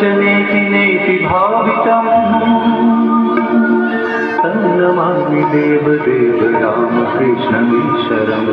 नेति नेति भावितम् तन्नमामि देवदेव रामकृष्णमीश्वरम्।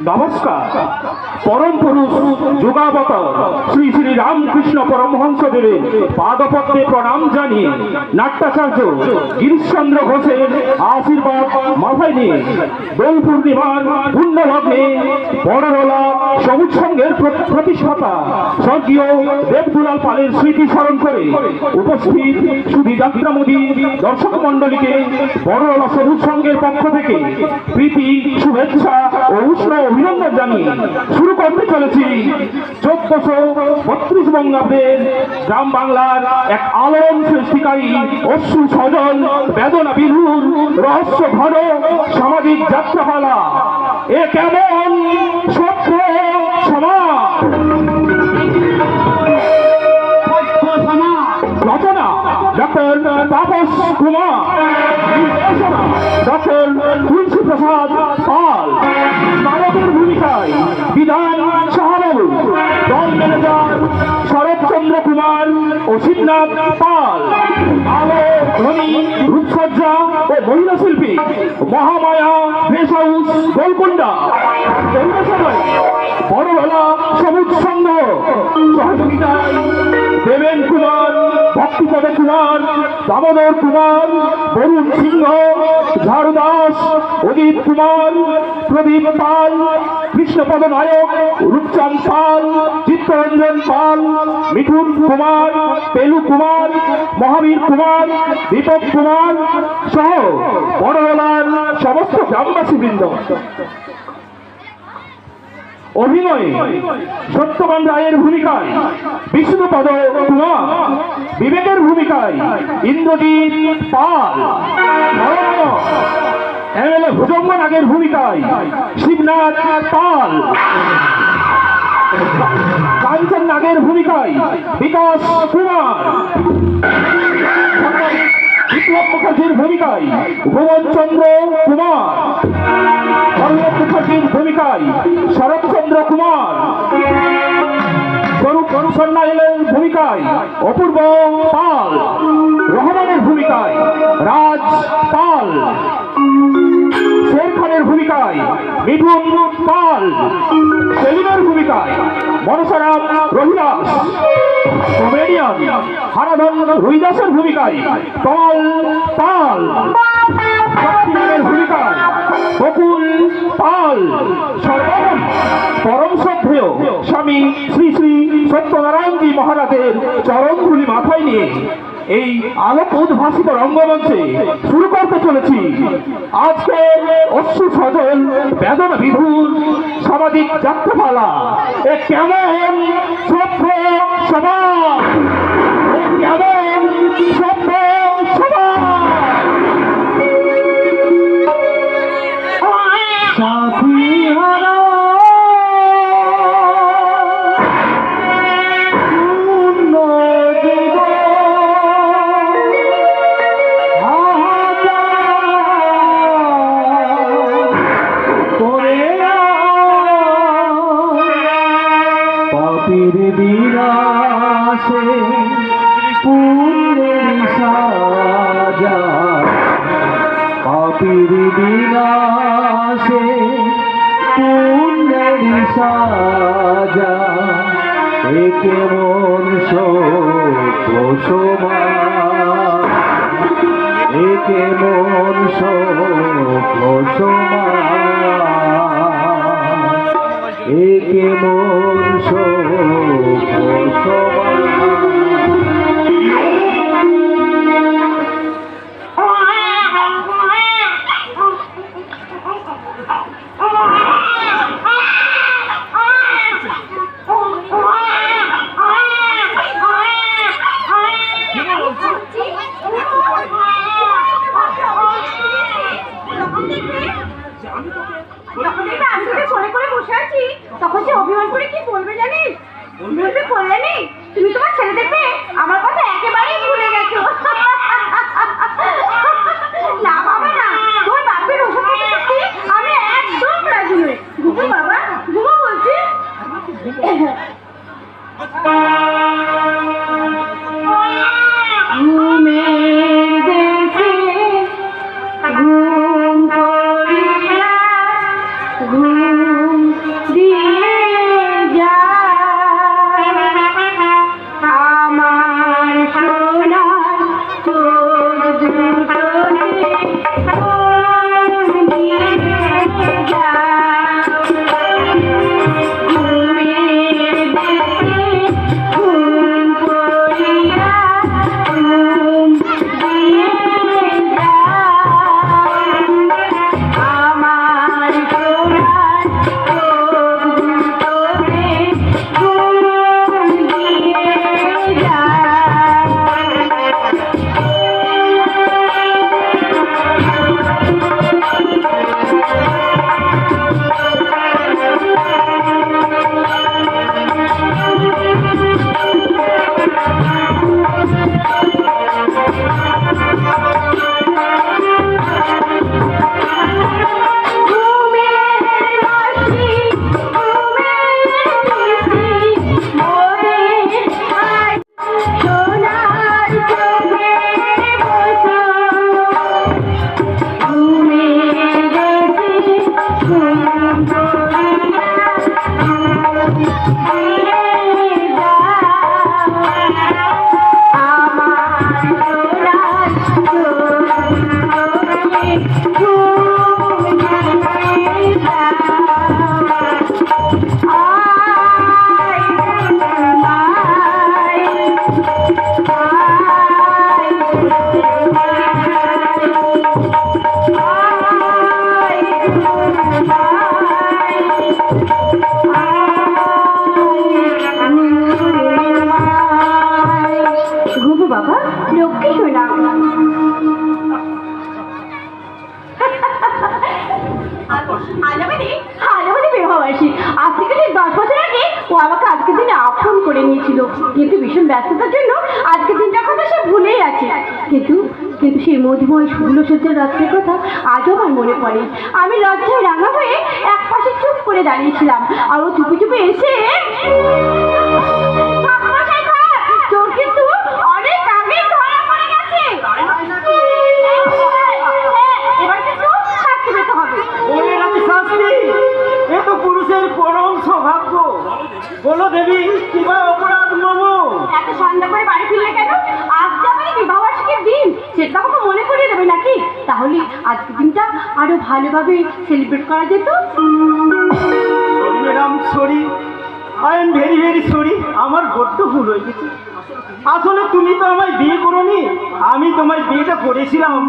নমস্কার। পরম পুরুষ যুগাবতার শ্রী শ্রী রামকৃষ্ণ পরমহংসদেবের পাদপদ্মে প্রণাম জানিয়ে নাট্যাচার্য গিরিশচন্দ্র ঘোষের আশীর্বাদ মাথায় নিয়ে দোল পূর্ণিমার পুণ্যলগ্নে বড়রোলা সবুজ সংঘের প্রতিষ্ঠাতা স্বর্গীয় দেবদুলাল পালের স্মৃতি স্মরণ করে উপস্থিত সুধী যাত্রামোদী দর্শক মণ্ডলীকে বড়রোলা সবুজ সংঘের পক্ষ থেকে প্রীতি, শুভেচ্ছা ও উষ্ণ অভিনন্দন জানিয়ে শুরু করতে চলেছি 1432 বঙ্গাব্দের গ্রাম বাংলার এক আলোড়ন সৃষ্টিকারী অশ্রু সজল বেদনা বিধুর রহস্য ঘন সামাজিক যাত্রাপালা। এ কেমন সভ্য সমাজ। রচনা ডক্টর তাপস কুমার, নির্দেশনা ডক্টর তুলসী প্রসাদ পাল, নায়কের ভূমিকায় বিধান সাহাবাবু, দল ম্যানেজার শরৎচন্দ্র কুমার ও শিবনাথ পাল, আলো ধ্বনি রূপসজ্জা ও মহিলা শিল্পী মহামায়া ড্রেস হাউস গোলকুন্ডা, পরিবেশনায় বড়বেলা সবুজ সংঘ, সহযোগিতায় দেবেন কুমার, ভক্তিপদ কুমার, দামোদর কুমার, বরুণ সিংহ, ঝাড়ু দাস, অজিত কুমার, প্রদীপ পাল, কৃষ্ণপদ নায়ক, রূপচাঁদ পাল, চিত্তরঞ্জন পাল, মিঠুন কুমার, পেলু কুমার, মহাবীর কুমার, দীপক কুমার সহ বড়বেলার সমস্ত গ্রামবাসীবৃন্দ। অভিনয়ে সত্যবান রায়ের ভূমিকায় বিষ্ণুপদ কুমার, বিবেকের ভূমিকায় ইন্দ্রজিৎ পাল, এমএলএ ভুজঙ্গ নাগের ভূমিকায় শিবনাথ পাল, কাঞ্চন নাগের ভূমিকায় বিকাশ কুমার, বিপ্লব মুখার্জির ভূমিকায় ভুবন চন্দ্র কুমার, পল্লব মুখার্জির ভূমিকায় শরৎচন্দ্র কুমার, স্বরূপ সন্ন্যাইলের ভূমিকায় অপূর্ব পাল, রহমানের ভূমিকায় রাজ পাল, শের খানের ভূমিকায় মিঠুন পাল, সেলিমের ভূমিকায় মনসারাম রহিদাস, কমেডিয়ান হারাধন রহিদাসের ভূমিকায় পাল পাল, শক্তিমানের ভূমিকায় বকুল পাল, সর্বমন পরম শ্রদ্ধেয় স্বামী শ্রী শ্রী সত্যনারায়ণজী মহারাজের চরণধুলি মাথায় নিয়ে এই আলোক উদ্ভাসিত রঙ্গমঞ্চে শুরু করতে চলেছি আজকে অশ্রু সজল বেদনা বিধুর সামাজিক যাত্রাপালা। এ কেমন সভ্য সমাজ, এ কেমন সভ্য সমাজ। সাথী হারা কেমন সভ্য সমাজ, এ কেমন সভ্য সমাজ, এ কেমন সভ্য সমাজ। তখন যে অভিমান করে কি বলবে জানিস? বলবে কল্যাণী, তুমি তোমার ছেলেদের পেয়ে আমার কথা একেবারেই ভুলে গেছো। না বাবা না, তোর বাপের ওসব কথা সত্যি আমি একদম রাজি নই। ঘুমো বাবা, ঘুমো বলছি। ঘুমের দেশে ঘুম করিয়া আজ আমাদের বিবাহবার্ষিকী। আজ থেকে ঠিক 10 বছর আগে ও আমাকে আজকের দিনে আপন করে নিয়েছিল, কিন্তু ভীষণ ব্যস্ততার জন্য আজকের দিনটার কথা সে ভুলেই আছে। কিন্তু কিন্তু সেই মধুময় ষোলসজ্জার রাত্রের কথা আজও আমার মনে পড়ে। আমি লজ্জায় রাঙা হয়ে এক পাশে চুপ করে দাঁড়িয়েছিলাম, আর ও চুপি চুপি এসে ঠাকুরমশাই থাক, তোর কিন্তু অনেক আগে ধরা পড়ে গেছে। এবার কিন্তু শাস্তি পেতে হবে। বলে রাখি শাস্তি, এ তো পুরুষের পরম সৌভাগ্য। বলো দেবী, কিবা অপরাধ মম? এত সন্ধ্যা করে বাড়ি ফিরলে কেন? আজ যে আমাদের বিবাহবার্ষিকীর দিন, সেটা আমাকে মনে করিয়ে দেবে নাকি? তাহলে আজকের দিনটা আরো ভালোভাবে সেলিব্রেট করা যেত। Sorry madam, sorry, I am very very sorry. আমার বড্ড ভুল হয়ে গেছে। আসলে তুমি তো আমায় বিয়ে করোনি, আমি তোমায় বিয়েটা করেছিলাম।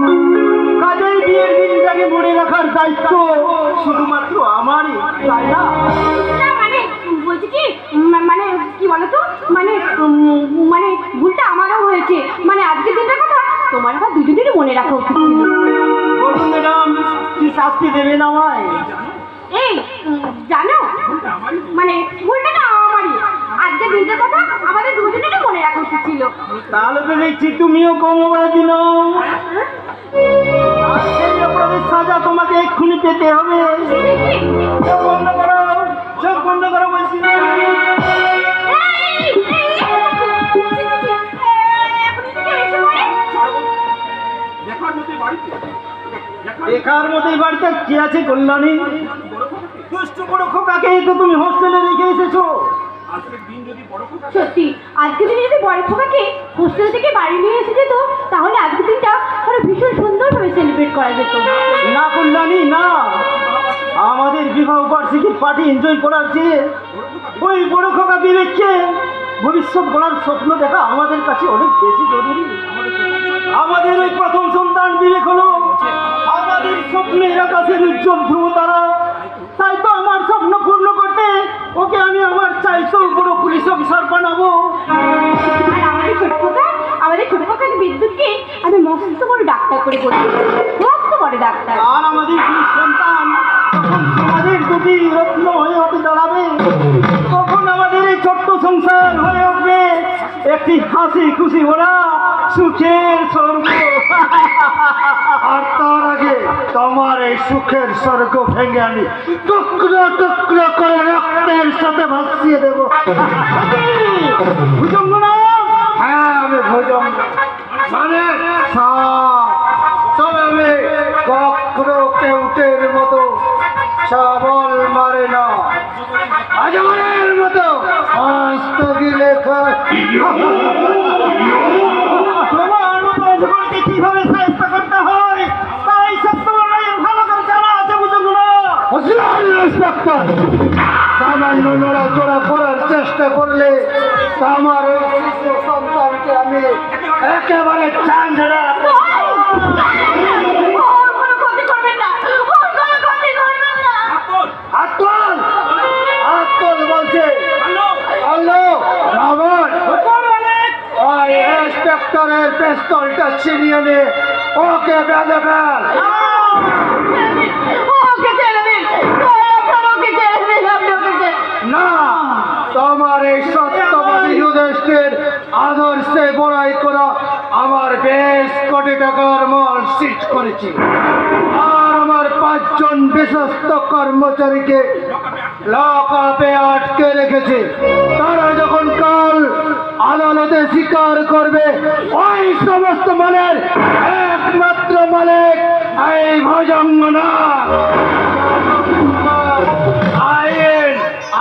কাজেই বিয়ের দিনটাকে মনে রাখার দায়িত্ব শুধুমাত্র আমারই, তাই না? না মানে বলছি কি, মানে কি বলতো, মানে মানে ভুলটা আমারও হয়েছে। মানে আজকের দিনটার কথা তোমার আবার দুজনেরই মনে রাখা উচিত ছিল। বলুন ম্যাডাম, কি শাস্তি দেবেন আমায়? এই জানো, মানে ভুলটা না আমারই। আজকের দিনটার কথা আমাদের দুজনেরই মনে রাখা উচিত ছিল। তাহলে তো দেখছি তুমিও কম অপরাধী নও। আর সেই অপরাধের সাজা তোমাকে এক্ষুনি পেতে হবে। চোখ বন্ধ করো, চোখ বন্ধ করো বলছি। একার মতোই বাড়িতে কি আছে কল্যাণী? দুষ্ট বড় খোকাকে তো তুমি হোস্টেলে রেখে এসেছো। সত্যি আজকের দিনে যদি বড় খোকাকে হোস্টেল থেকে বাড়ি নিয়ে এসে যেত, তাহলে আজকের দিনটা আরো ভীষণ সুন্দরভাবে সেলিব্রেট করা যেত। না কল্যাণী, না। আমাদের বিবাহ বার্ষিকীর পার্টি এনজয় করার চেয়ে ওই বড় খোকা বিবেককে ভবিষ্যৎ গড়ার স্বপ্ন দেখা আমাদের কাছে অনেক বেশি জরুরি। আমাদের ওই প্রথম সন্তান বিবেক হলো আমাদের স্বপ্নের আকাশের উজ্জ্বল ধ্রুব তারা। তাই তো আমার স্বপ্ন পূর্ণ করতে ওকে আমি আমার চাইতেও বড় পুলিশ অফিসার বানাবো। আর আমাদের ছোট খোকাকে বিদ্যুৎকে আমি মস্ত বড় ডাক্তার করে বলছি, মস্ত বড় ডাক্তার। আর আমাদের দুই সন্তান তখন সমাজের দুটি রত্ন হয়ে উঠে দাঁড়াবে। তখন আমাদের এই ছোট্ট সংসার হয়ে উঠবে একটি হাসি খুশি ভরা সুখের স্বর্গ। আর তার আগে তোমার এই সুখের স্বর্গ ভেঙে আমি টুকরো টুকরো করে রক্তের সাথে ভাসিয়ে দেবো। ভুজঙ্গ না? হ্যাঁ, আমি ভোজন মানে তবে আমি কখনো কেউটের মতো সবল মারে না, আজমানের মতো হস্ত গিলে খায়। তোমার মতো অজগরকে কিভাবে সাহায্য করতে হয় তাই সব তোমার ভালো করে জানা আছে, ভুজঙ্গ না? ইন্সপেক্টর, সামান্য নড়াচড়া করার চেষ্টা করলে আমার ওই শিশু সন্তানকে আমি একেবারে চাঁদরা ওর কোনো ক্ষতি করবেন না, ওর কোনো ক্ষতি করবেন না। আত্মল আত্মল বলছে। হ্যালো রাবণ, ওই ইন্সপেক্টরের পিস্তলটা ছিনিয়ে নে, ওকে বেঁধে ফেল। ওকে ছেড়ে দিন, ওকে ছেড়ে দিন, আপনি ওকে ছেড়ে না, তোমার এই সত্যবাদী যুধিষ্ঠির আদর্শে বড়াই করা আমার বেশ কোটি টাকার মাল সিজ করেছি। আর আমার 5 জন বিশ্বস্ত কর্মচারীকে লকআপে আটকে রেখেছে। তারা যখন কাল আদালতে স্বীকার করবে ওই সমস্ত মালের একমাত্র মালিক এই ভজঙ্গ না। আইন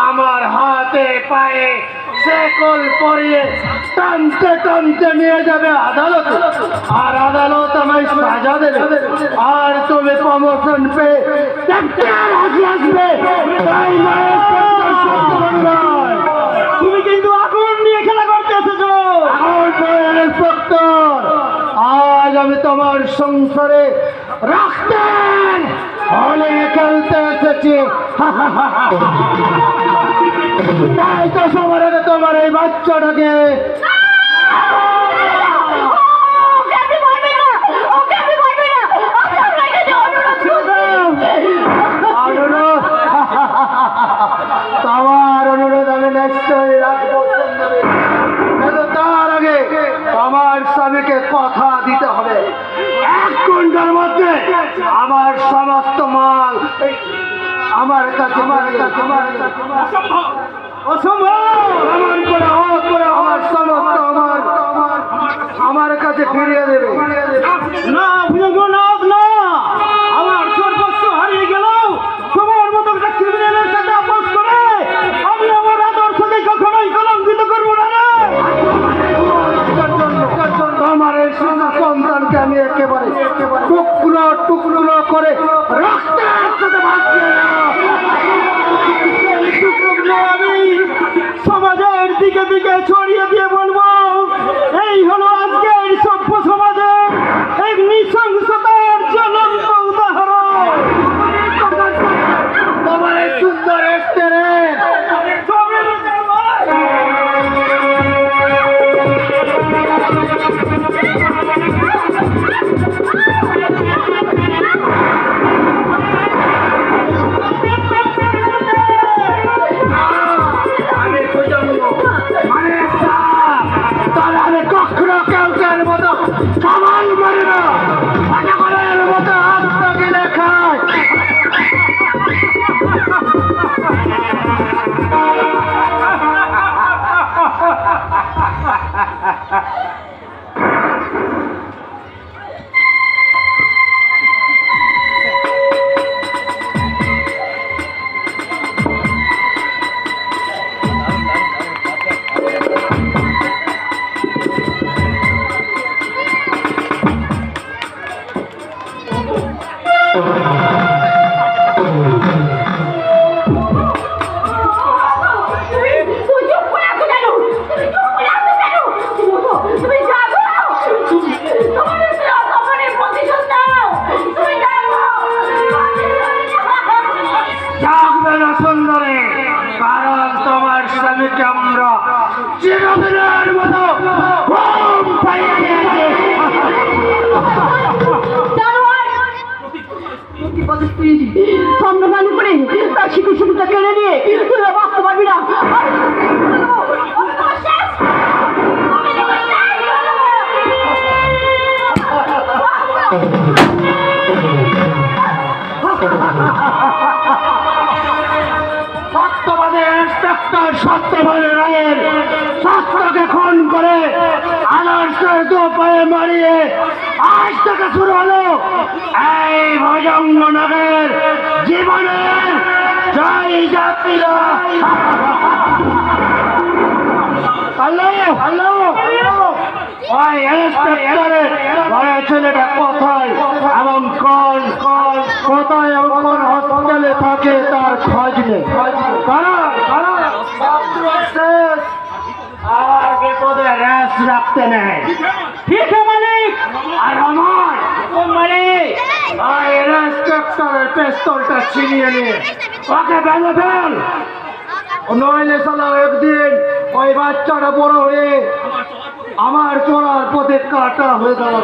আমার হাতে পায়ে শেকল পরিয়ে টানতে টানতে নিয়ে যাবে আদালতে, আর আদালত আমায় সাজা দেবে। আর তুমি প্রমোশন পেয়ে আসবে। তাই নয়, তুমি কিন্তু আগুন নিয়ে খেলা করতে এসেছো। ইন্সপেক্টর, আজ আমি তোমার সংসারে রাখতেন হলে খেলতে এসেছি। তাই তো সবার আগে তোমার এই বাচ্চাটাকে ওকে আপনি মারবেন না, ওকে আপনি মারবেন না, ওকে আপনার কাছে অনুরোধ করছি। তোমার সমস্ত মাল আমার কাছে অসম্ভব! প্রমাণ করে আমার সমস্ত আমার কাছে ফিরিয়ে দেবে। না ভুজঙ্গনাথ, না! আমার সর্বস্ব হারিয়ে গেল তোমার মতো একটা ক্রিমিনালের সাথে আপোষ করে আমি আমার আদর্শকে কখনোই কলঙ্কিত করবো না রে! তোমার এই শিশু সন্তানকে আমি একেবারে টুকরো করে রক্তের সাথে ভাসিয়ে আমি সমাজের দিকে দিকে ছড়িয়ে দিয়ে বলবো, এই হলো আজকের সভ্য সমাজের এক নৃশংসতার জ্বলন্ত উদাহরণ। তোমার এই সুন্দর রেস্টুরেন্ট আমি কখনো কেউটের মতো কামাল মারি না, পাটাগলের মতো আত্মকে লেখায়। তুই চুপ করে আছো কেন? তুমি চুপ করে আছো কেন? তুমি জাগো! তোমার উপরে অপমানের প্রতিশোধ নাও! তুমি জাগো! জাগবে না সুন্দরী, কারণ তোমার স্বামীকে আমরা চিরদিনের মতো ঘুম পাইয়ে দিয়েছি। সম্মান করে তার শিশুটা কেড়ে নিয়ে তুই বাঁচতে পারবি না। সত্যবাদী ইন্সপেক্টর সত্যবাদী রায়ের সত্যকে খুন করে আদর্শের দুপায়ে মারিয়ে আজ থেকে শুরু হলো এই ভজঙ্গনগরের জীবনের জয় যাত্রীরা। হ্যালো, ওই ইন্সপেক্টরের বড় ছেলেটা কোথায় এবং কোথায় এবং কোন হসপিটালে থাকে তার খোঁজ নেই। আর বিপদে রেস রাখতে নেই। ঠিক আছে মালিক। আর আমার ও মালিক, ওই ইন্সপেক্টরের পিস্তলটা ছিনিয়ে নিয়ে ওকে ভেঙে ফেল, নইলে সালা একদিন ওই বাচ্চাটা বড় হয়ে আমার চোরার পথে কাটা হয়ে যাবে।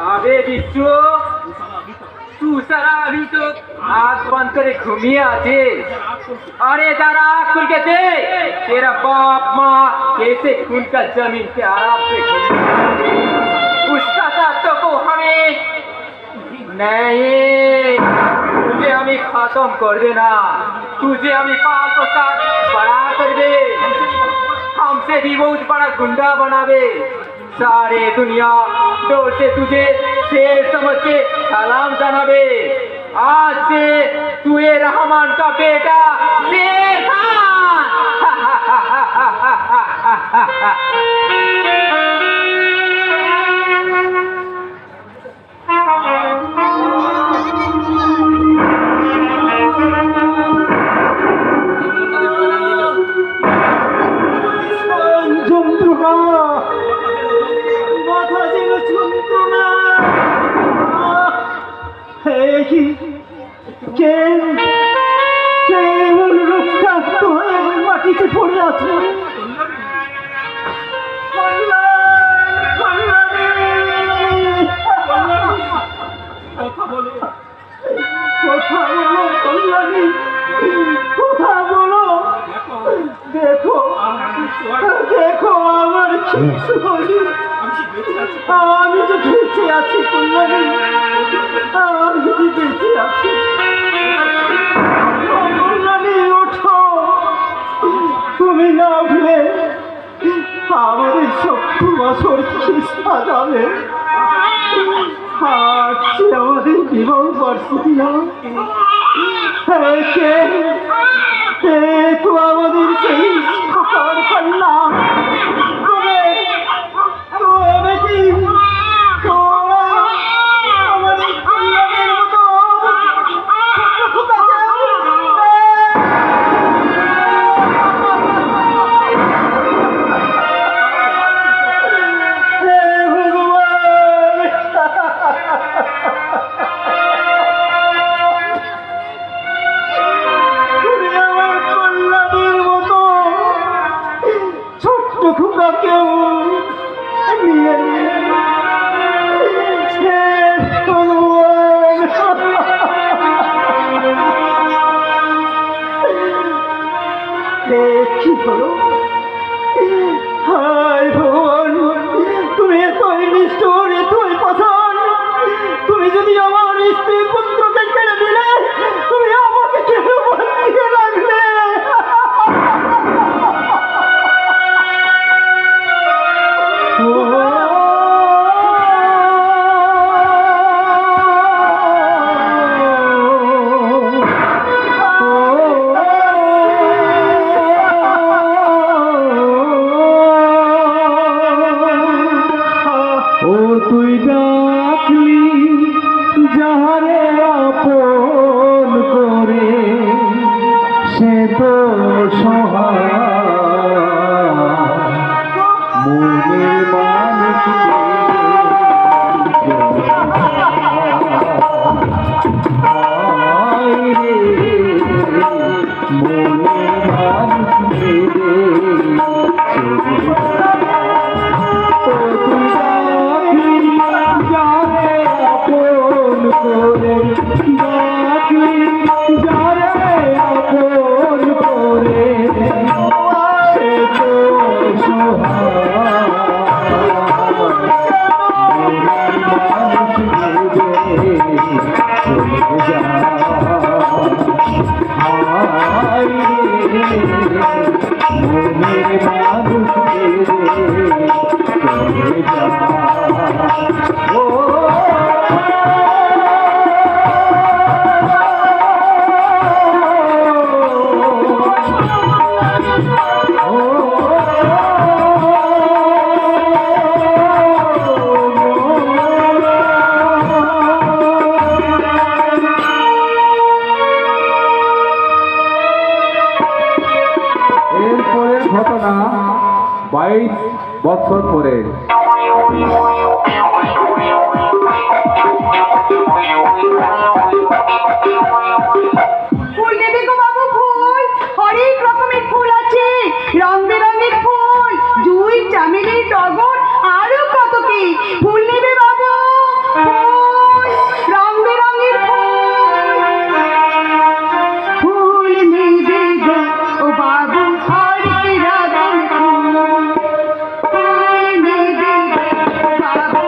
अबे बिच्छू, तू सारा अभी तो आँख बंद करे घूमिए आते। अरे जरा आँख खुल के देख, तेरा बाप माँ कैसे खून का जमीन पे आराम से घूमे। उसका साथ तो को हमें नहीं, तुझे हमें खत्म कर देना, तुझे हमें पाल को साथ बड़ा कर दे, हमसे भी बहुत बड़ा गुंडा बनावे। सारे दुनिया डोर से तुझे शेर समझ के सलाम जनाबे। आज से तू ये रहमान का बेटा शेर মাথা যেন যন্ত্রণা। কে এমন রক্তাক্ত হয়ে মাটিতে পড়ে আছে? আমি যে বেঁচে আছি কল্যাণী, আমি যে বেঁচে আছি। কল্যাণী ওঠো, তুমি না উঠলে আমাদের শত্রু বছর কি সাজাবে? আজকে আমাদের বিবাহ বার্ষিকী না, কে তো আমাদের সেই সাকার কন্যা। তবে কি তোরা আমাদের কল্যাণের মতো কেউ নিয়ে কি হলো? হায় ভগবান, তুমি এতই নিষ্ঠুর, এতই পাষাণ। তুমি যদি আমার স্ত্রী পুত্রকে কেড়ে দিলে, তুমি আমাকে কেন বাঁচিয়ে রাখলে? তুই ডাকলি যাহারে আপন করে, সে তো সহায় মনের মানুষকে মনের মানুষকে ঘটনা 22 বছর পরে। ফুল নেবে গো বাবু, ফুল অনেক রকমের ফুল আছে, রং বেরঙের ফুল, জুঁই, চামেলি, টগর, আরো কত কি ফুল নেবে বাবু? ফুল, রং বেরঙের ফুল নেবে গো ও বাবু, হরেক রকম ফুল নেবে গো বাবু।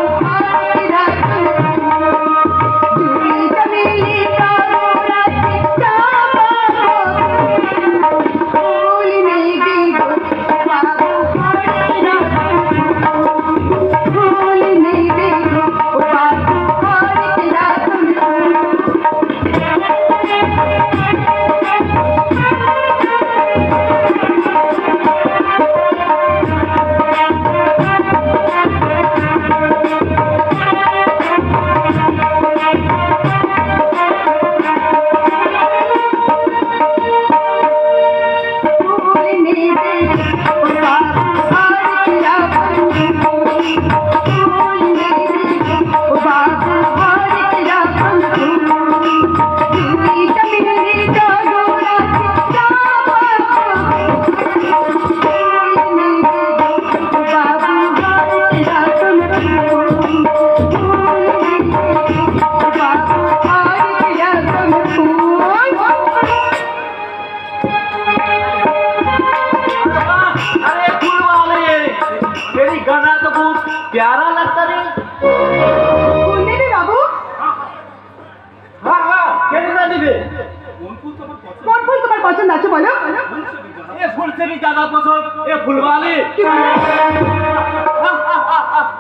प्यारा लगता रे। ফুল নেবে বাবু? हाँ हाँ कैसे ना दिवे? কোন ফুল তোমার পছন্দ আছে বলো? ये फूल से भी ज्यादा पसंद ये फूल वाले।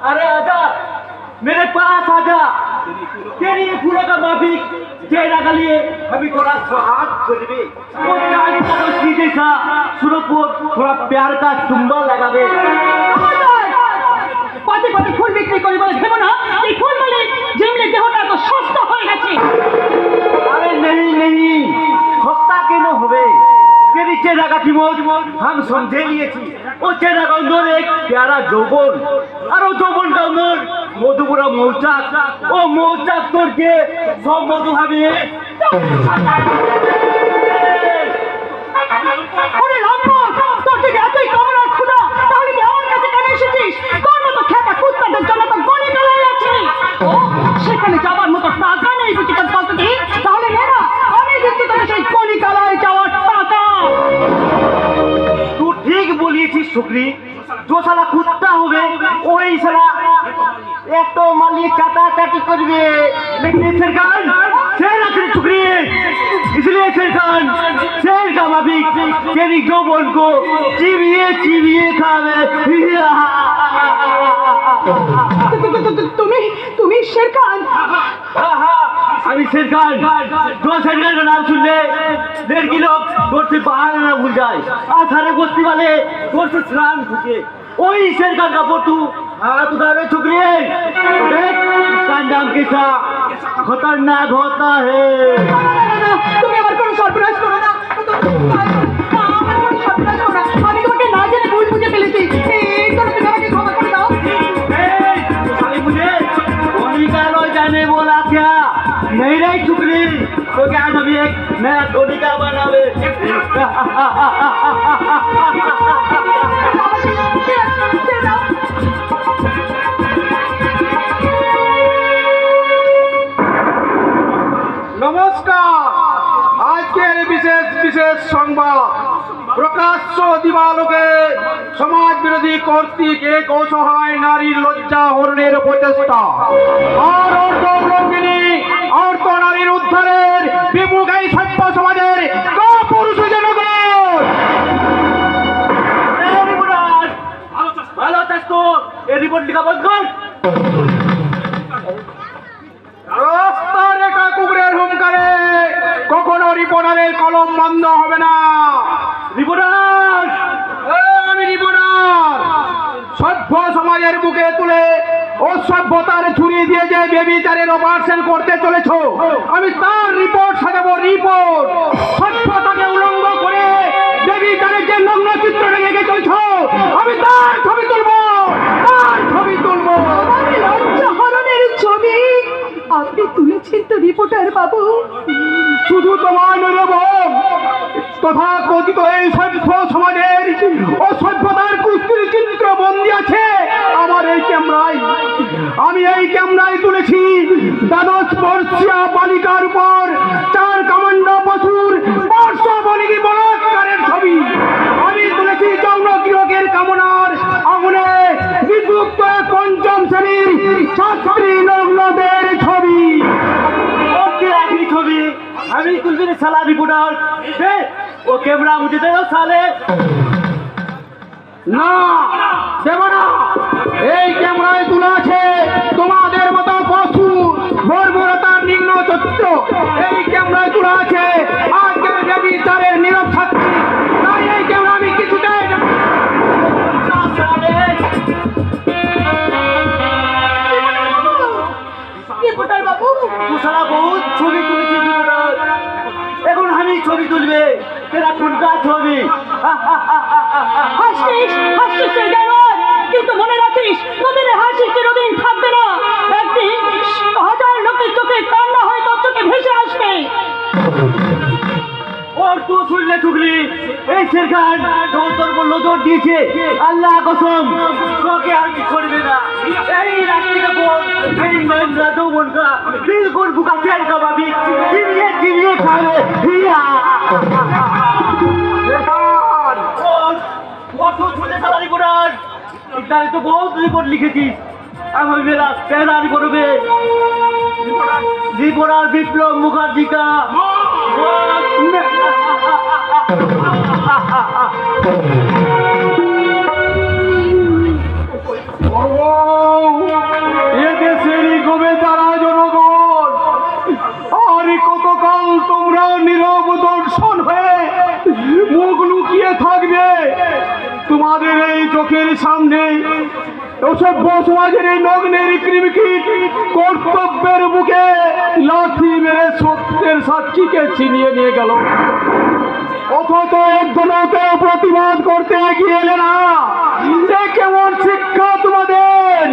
अरे आजा मेरे पास आजा तेरी ये फूलों का माफिक चेहरा के लिए अभी थोड़ा सुहाग करबे वो चांद का सीधे सा सुनो को थोड़ा प्यार का चुम्बन लगावे। পথে পথে ফুল বিক্রি করি বলে ভেবো না এই ফুল বলে যেমনি দেহটা তো সস্তা হয়ে গেছে। अरे नहीं नहीं सस्ता क्यों न होवे तेरी चेहरा का कीमत हम समझे लिए थी वो चेहरा का अंदर एक प्यारा যৌবন और वो যৌবন का अंदर মধুপুরা মৌচাক ও মৌচাক তোর के सब মধু হবে। ওরে রামপদ তোর যদি এতই কামনার ক্ষুধা তাহলে কি আমার কাছে কেন এসেছিস? তোর মতো খেপা কুত্তাদের জন্য তো গলি গলায় আছে। ও সেখানে যাবার মতো টাকা নেই বুঝি তোর কাছে কি? তাহলে নে না আমি দিচ্ছি তোকে সেই কলিকালায় যাওয়ার টাকা। तू ठीक बोलिएছিস শুকরি जो साला कुत्ता होवे वही साला एक तो मालिक काटा काटी करबे लेकिन सरकार शेर आखिर शुक्री इसलिए सरकार शेर का माफिक तेरी যৌবন को चिबिए चिबिए खावे। তুমি তুমি শের খান? अभी सरकार जो सरकार का नाम सुन ले 1.5 किलो दूर से बाहर ना भूल जाए आज सारे गोष्ठी वाले दूर से स्नान चुके वही सरकार का फोटो हाथ उठावे छुकरी इसका अंजाम कैसा खतरनाक होता है। তুমি আমার কোনো সর্বনাশ করো না। আমার কোনো সর্বনাশ করো না। আমি তোমাকে না জেনে ভুল বুঝে ফেলেছি। এই জন্য তুমি আমাকে ক্ষমা করে দাও। तो साली मुझे धोनी का लो जाने बोला क्या नहीं रही छुकरी तो क्या अभी एक नया धोनी का बनावे। ছেড়ে দাও। নমস্কার আজকের বিশেষ বিশেষ সংবাদ প্রকাশ্য দিবালোকে সমাজ বিরোধী কর্তৃক এক অসহায় নারীর লজ্জা হরণের প্রচেষ্টা আর অর্ধরঙ্গিনী অর্ধ নারীর উদ্ধারের বিমুখ এই সভ্য সমাজের পুরুষ জনগণ। ভালো আছিস তো এই রিপোর্ট লিখা বন্ধ কর। রাস্তা রেখা কুকুরের হুঙ্কারে কখনো রিপোর্টারের কলম বন্ধ হবে না। রিপোর্টার আমি রিপোর্টার সভ্য সমাজের বুকে তুলে অসভ্যতার ছুরি দিয়ে যে বেবিচারের অপারেশন করতে চলেছ আমি তার রিপোর্ট সাজাবো রিপোর্ট। সভ্যতাকে উলঙ্গ করে বেবিচারের যে নগ্ন চিত্র রেখে চলেছ আমি তার ছবি তুলবো তার ছবি তুলবো। লজ্জা হরণের ছবি আপনি তুলেছেন তো রিপোর্টার বাবু? শুধু তোমার নরবম তথা কথিত এই সভ্য সমাজের অসভ্যতার কুস্তির চিত্র বন্দী আছে আমার এই ক্যামেরায়। আমি এই ক্যামেরায় তুলেছি দ্বাদশ বর্ষীয়া বালিকার উপর 4 কমান্ডো পশুর বর্ষবণিকী বলাৎকারের ছবি। আমি তুলেছি যৌন গৃহকের কামনার আগুনে বিদ্যুৎ পঞ্চম শ্রেণীর ছাত্রী নগ্নদের ছবি। ছবি আমি তুলবি রে সালা রিপোর্টার ও ক্যামেরা মুझे दे दो साले। না দেব না এই ক্যামেরায় তোলা আছে তোমাদের মতো পশু বর্বরতার নিম্ন চিত্র। এই ক্যামেরায় তোলা আছে আজকের বিচারের নীরব সাক্ষী। তাই এই ক্যামেরা আমি কিছুতেই রিপোর্টার বাবু तू साला बहुत ছবি তুলেছিস রিপোর্টার এখন আমি ছবি তুলবে তেরা কোনটা ছবি। হাসিস হাসিস জানোয়ার কিন্তু মনে রাখিস তোদের হাসি চিরদিন থাকবে না। একদিন 1000 লোকের চোখে কান্না হয়ে তোর চোখে ভেসে আসবে। और तू सुन ले टुकड़ी এই সরকার তো তোর উপর নজর দিয়েছে আল্লাহ কসম তোকে আর কি করবে না। এই রাত্রিকে বল এই মহিলা যৌবনটা বিলকুল বুকা তেল কাবাবি চিবিয়ে খাবে হিয়া। और तू सुन ले साला रिपोर्टर इधर तो बहुत रिपोर्ट लिखेছিস আমি বেলা প্রেরণ করবে ত্রিপুরার বিপ্লব মুখার্জিকা এদেশেরই গবে তারা জনগণ, আর কতকাল তোমরা নীরব দর্শন হয়ে মুখ লুকিয়ে থাকবে? তোমাদের এই চোখের সামনে অসভ্য সমাজের এই নগ্নের কৃমিকিট কর্তব্যের বুকে লাথি মেরে সত্যের সাক্ষীকে ছিনিয়ে নিয়ে গেল, অথচ একজনও কেউ প্রতিবাদ করতে এগিয়ে এলে না। এ কেমন শিক্ষা তোমাদের?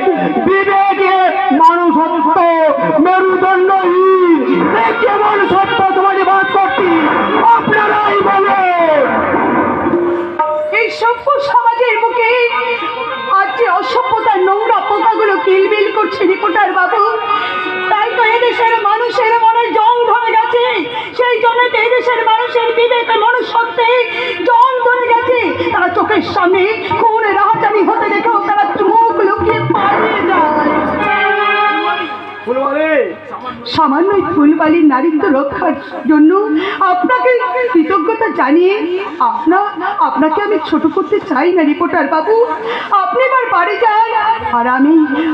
বিবেকে মানুষত্ব মেরুদণ্ডহীন এ কেমন সত্য সমাজে বাস করছি? আপনারাই বলো। এই সভ্য সমাজের বুকে আজ যে অসভ্যতার নোংরা পোকাগুলো কিলবিল করছে রিপোর্টার বাবু, তাই তো এদেশের মানুষের মনে জং ধরে গেছে। সেই জন্য তো এদেশের মানুষের বিবেকে মনুষ্যত্বে জং ধরে গেছে। তারা চোখের সামনে খুন রাহাজানি হতে দেখেও তারা মুখ লুকিয়ে পালিয়ে যায়। সামান্য ফুলবালির নারীত্ব রক্ষার জন্য আপনাকে কৃতজ্ঞতা জানিয়ে আপনাকে আমি ছোট করতে চাই না রিপোর্টার বাবু। আপনি এবার বাড়ি যান, আর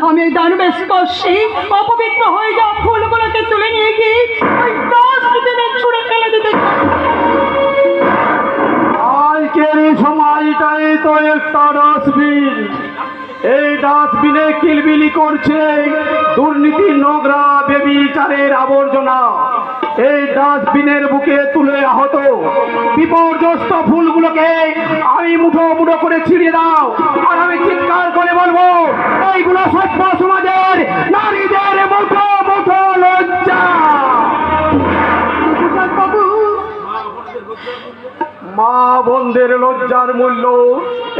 আমি দানবের স্পর্শে অপবিত্র হয়ে যাওয়া ফুলগুলোকে তুলে নিয়ে গিয়ে ওই ডাস্টবিনে ছুঁড়ে ফেলে দিতে চাই। আজকের এই সময়টাই তো একটা ডাস্টবিন। এই ডাস্টবিনে কিলবিলি করছে দুর্নীতি, নোংরা, বেবিচারের আবর্জনা। এই ডাস্টবিনের বুকে তুলে আহত বিপর্যস্ত ফুলগুলোকে আমি মুঠো মুঠো করে ছিঁড়ে দাও, আর আমি চিৎকার করে বলবো, এইগুলো সভ্য সমাজের নারীদের মুঠো মুঠো লজ্জা। বাবু, মা বোনদের লজ্জার মূল্য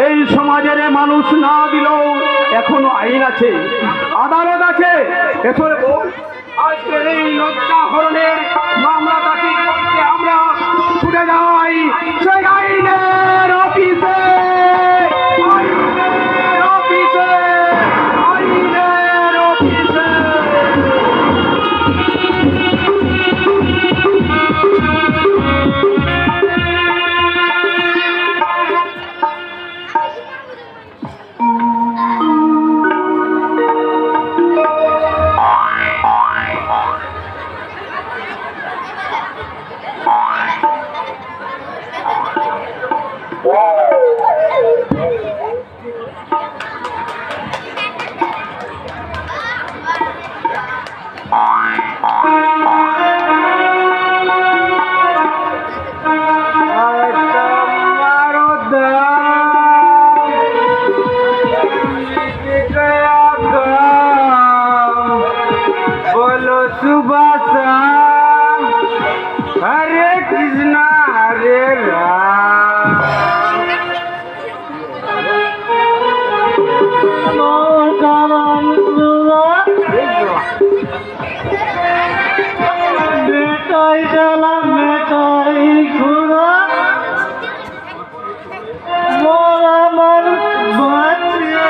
এই সমাজের মানুষ না দিলেও এখনো আইন আছে, আদালত আছে। এসরে বল, আজকের এই লজ্জা হরণের মামলা দাখিল করতে আমরা ছুটে যাই সেই আইনের অফিসে, আইনের অফিসে, আইনের অফিসে। बोलो सुबह शाम हरे कृष्णा हरे राम। মেটাই জ্বালা মেটাই ঘোরা মোর আমার বাঁচিয়ে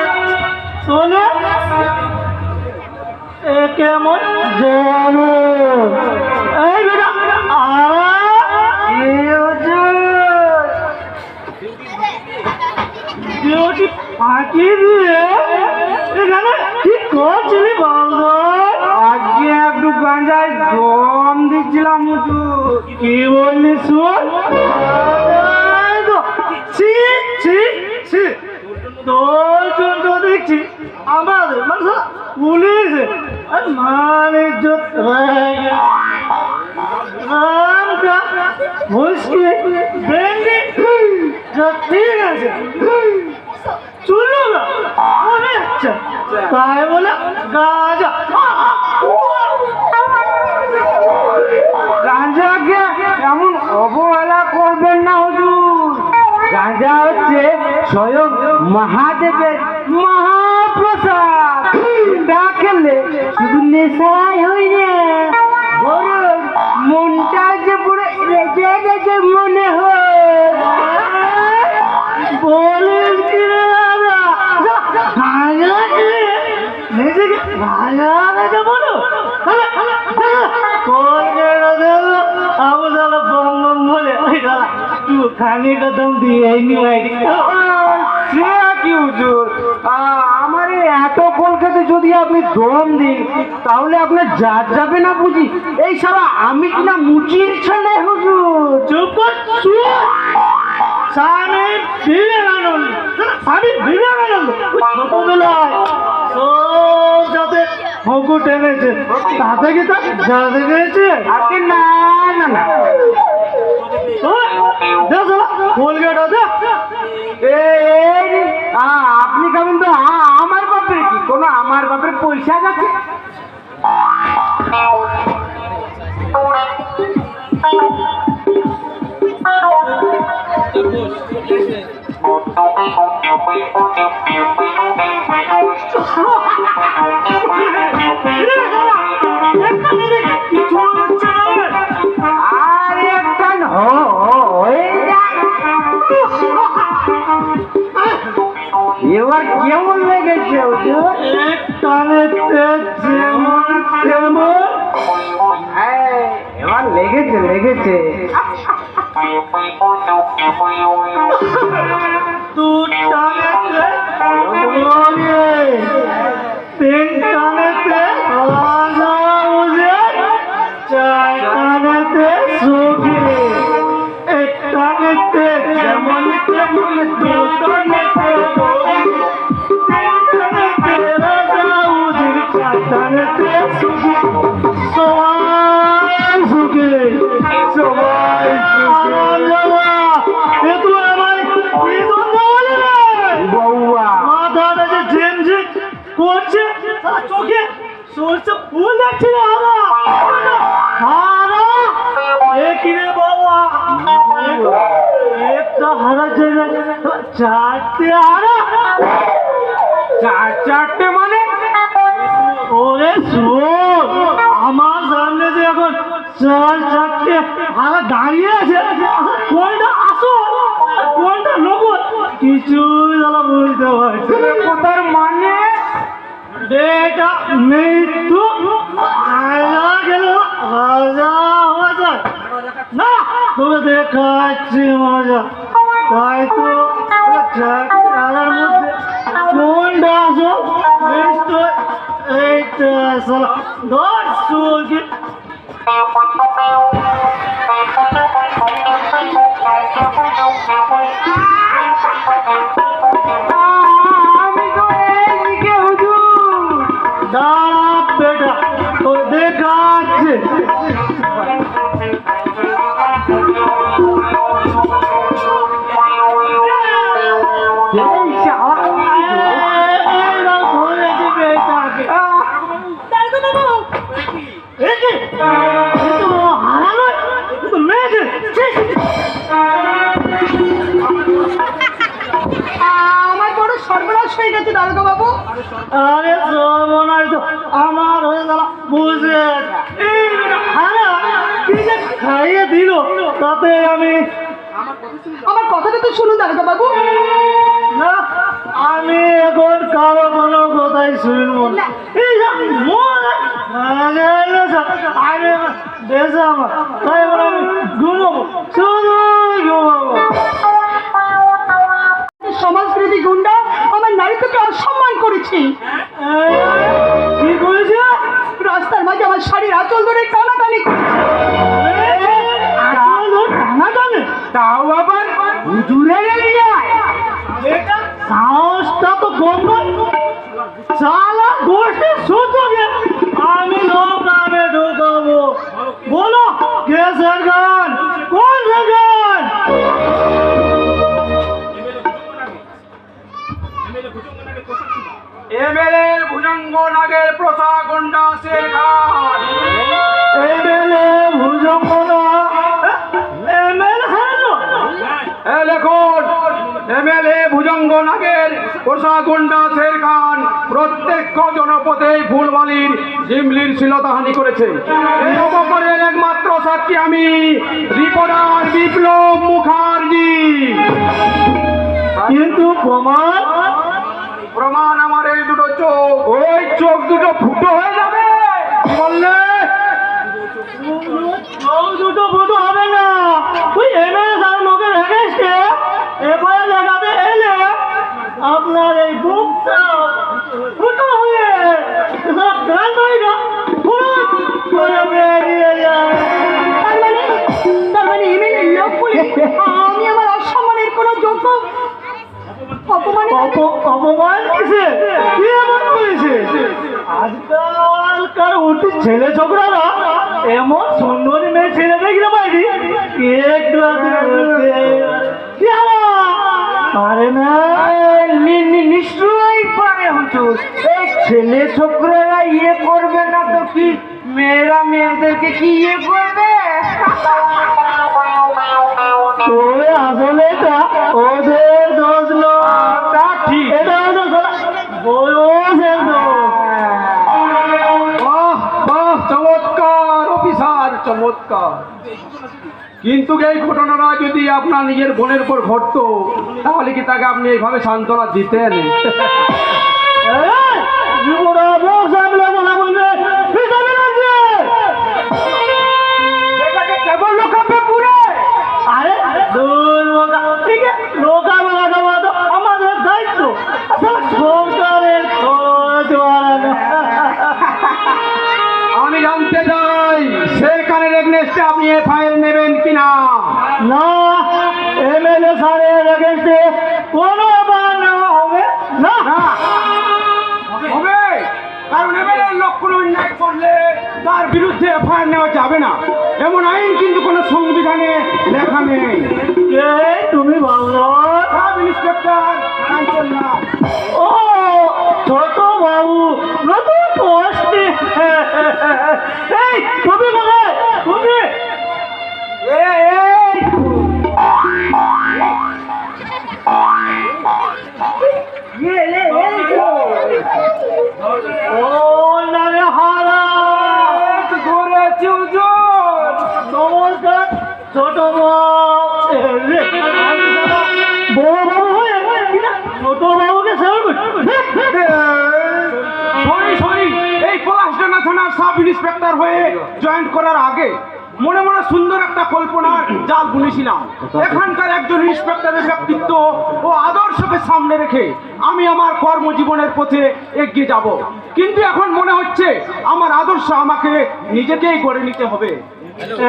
শোনো এ কেমন জানো এই বেটা ডিউটি ফাঁকি দিয়ে এখানে কি করছিলি বলতো? আজকে একটু গাঁজায় দম দিচ্ছিলাম হুজুর। কি বললি শোন তোর জন্য দেখছি আমাদের মানে পুলিশ আর মানে ঠিক আছে চুলো না মনে হচ্ছে তাই বলে গাঁজা গাঁজাকে এমন অবহেলা করবেন না হুজুর। গাঁজা হচ্ছে স্বয়ং মহাদেবের মহাপ্রসাদ। দেখলে শুধু নেশাই হই রে, বরং মনটা যে পুরো রেজে রেজে মনে হয়। বলিস কি রে দাদা গাঁজা নিজে খানিকটা দাম দিয়ে সে কি হুজুর, আমার এই এত কলকাতা যদি আপনি দম দিন তাহলে আপনার জাত যাবে না বুঝি? এই সারা আমি কিনা মুচির ছেলে হুজুর। চুপ কর, চুপ। স্বামী বিবেকানন্দ, স্বামী বিবেকানন্দ ছোটবেলায় সব যাতে ফগু টেনেছে, তাতে কি তার জাতে গেছে? আজকে না না না, কলকাতা দে। আপনি খাবেন তো আমার বাপের কি কোনো আমার বাপের পয়সা যাচ্ছে? আর একটা এবার কেমন লেগেছে হুজুর? এবার লেগেছে লেগেছে। যেমন তেমন দুটানেতে সবাই সুখে, সবাই মাথাটা যে ঝিমঝিম করছে, চোখে সরষে ফুল দেখছি কিনে বাবা একটা হারা জায়গায় চারটে হারা। চারটে মানে? ওরে শোন, আমার সামনে যে এখন চারটে হারা দাঁড়িয়ে আছে, কোনটা আসল কোনটা নকল কিছুই দাদা বুঝতে পারছি না। কোথার মানে? এটা মৃত্যু রাজা গেল রাজা হওয়া যায় না, তোকে দেখাচ্ছি মজা। তাই তো রাজার মধ্যে কোনটা আসো নিশ্চয় এইটা আসল। ধর সুরকি আমি তো এইদিকে হুজুর। দাঁড়া বেটা, তো দেখাচ্ছে। আমার বড় সর্বনাশ হয়ে গেছে দারোগা বাবু। আরে সর্বনাশ তো আমার হয়ে গেল বুঝে। কি যে খাইয়ে দিল তাতে আমি আমার কথাটা তো শুনুন দারোগা বাবু। না, আমি এখন কারো কোনো কথাই শুনবো না। এই যে আরে বেশ আমার, তাই এবার আমি ঘুমাবো, শুধু ঘুমাবো। সমাজবিরোধী গুন্ডা আমার নারীত্বকে অসম্মান করেছে। কি করেছে? রাস্তার মাঝে আমার শাড়ির আঁচল ধরে টানাটানি করেছে। টানাটানি? তাও আবার হুজুরের এরিয়ায়? সাহসটা তো কম চালা গোষ্ঠী সুযোগে আমি লোক আমি ঢুকাবো। বলো কে সরকার, কোন সরকার? এমএলএ ভুজঙ্গ নাগের প্রসা গন্ডা শেরখান। এমএলএ ভুজঙ্গ না, এমএলএ হারালো। লেখুন, এমএলএ ভুজঙ্গ নাগের প্রসা গন্ডা শেরখান প্রত্যেক জনপদে ফুলবালির জিমলির শিলতাহানি করেছে। এই অপকর্মের একমাত্র সাক্ষী আমি, রিপোর্টার বিপ্লব মুখার্জি। কিন্তু প্রমাণ? প্রমাণ আমার এই দুটো চোখ। ওই চোখ দুটো ফুটো হয়ে যাবে। কি বললে? দুটো ফুটো হবে না। তুই এমএলএ সাহেব লোকের হেগে আপনার এই বুকটা ফুটো হয়ে সব গান বাইরা ফুট করে বেরিয়ে যায়। তার মানে এমএলএ লোক বলে আমি আমার অসম্মানের কোনো যোগ্য অপমানে অপমান কিসে? কি এমন করেছে? আজকালকার উঠি ছেলে ছোকরারা এমন সুন্দরী মেয়ে ছেলে দেখলে পাইনি একটু পারে না, নিশ্চয়ই পারে হুজুর। এই ছেলে ছোকরারা ইয়ে করবে না তো কি মেয়েরা মেয়েদেরকে কি ইয়ে করবে? তবে আসলে এটা ওদের দোষ নয়, তা ঠিক, এটা হলো বয়সের দোষ। বাহ বাহ, চমৎকার অফিসার, চমৎকার। কিন্তু এই ঘটনাটা যদি আপনার নিজের বোনের উপর ঘটতো তাহলে কি তাকে আপনি এইভাবে সান্ত্বনা দিতেন? কেবল লোকাবে পুরে। আরে আমাদের দায়িত্ব, সরকারের খোঁজ বাড়ানো। আমি জানতে চাই সেখানের এগনেস্টে আপনি এফআইআর নেবেন কিনা? না, এমএলএ স্যারের এগেন্সে কোনো বার নেওয়া হবে না। হবে, কারণ এমএলএ লোক কোনো অন্যায় করলে তার বিরুদ্ধে এফআইআর নেওয়া যাবে না, এমন আইন কিন্তু কোনো সংবিধানে লেখা নেই। কে তুমি বলো? Sub inspector কাঞ্চনলাল। ও ছোট বাবু, নতুন পোস্টে। এই তুমি কোথায়? তুমি ও নারে হারা ঘুরেছি হুজুর। নমস্কার ছোট বড় বাবু হয়ে ছোট বাবুকে সরি সরি, এই পলাশডাঙ্গা থানার সাব ইন্সপেক্টর হয়ে জয়েন করার আগে মনে মনে সুন্দর একটা কল্পনার জাল বুনেছিলাম। এখানকার একজন ইন্সপেক্টরের ব্যক্তিত্ব ও আদর্শকে সামনে রেখে আমি আমার কর্মজীবনের পথে এগিয়ে যাব, কিন্তু এখন মনে হচ্ছে আমার আদর্শ আমাকে নিজেকেই গড়ে নিতে হবে।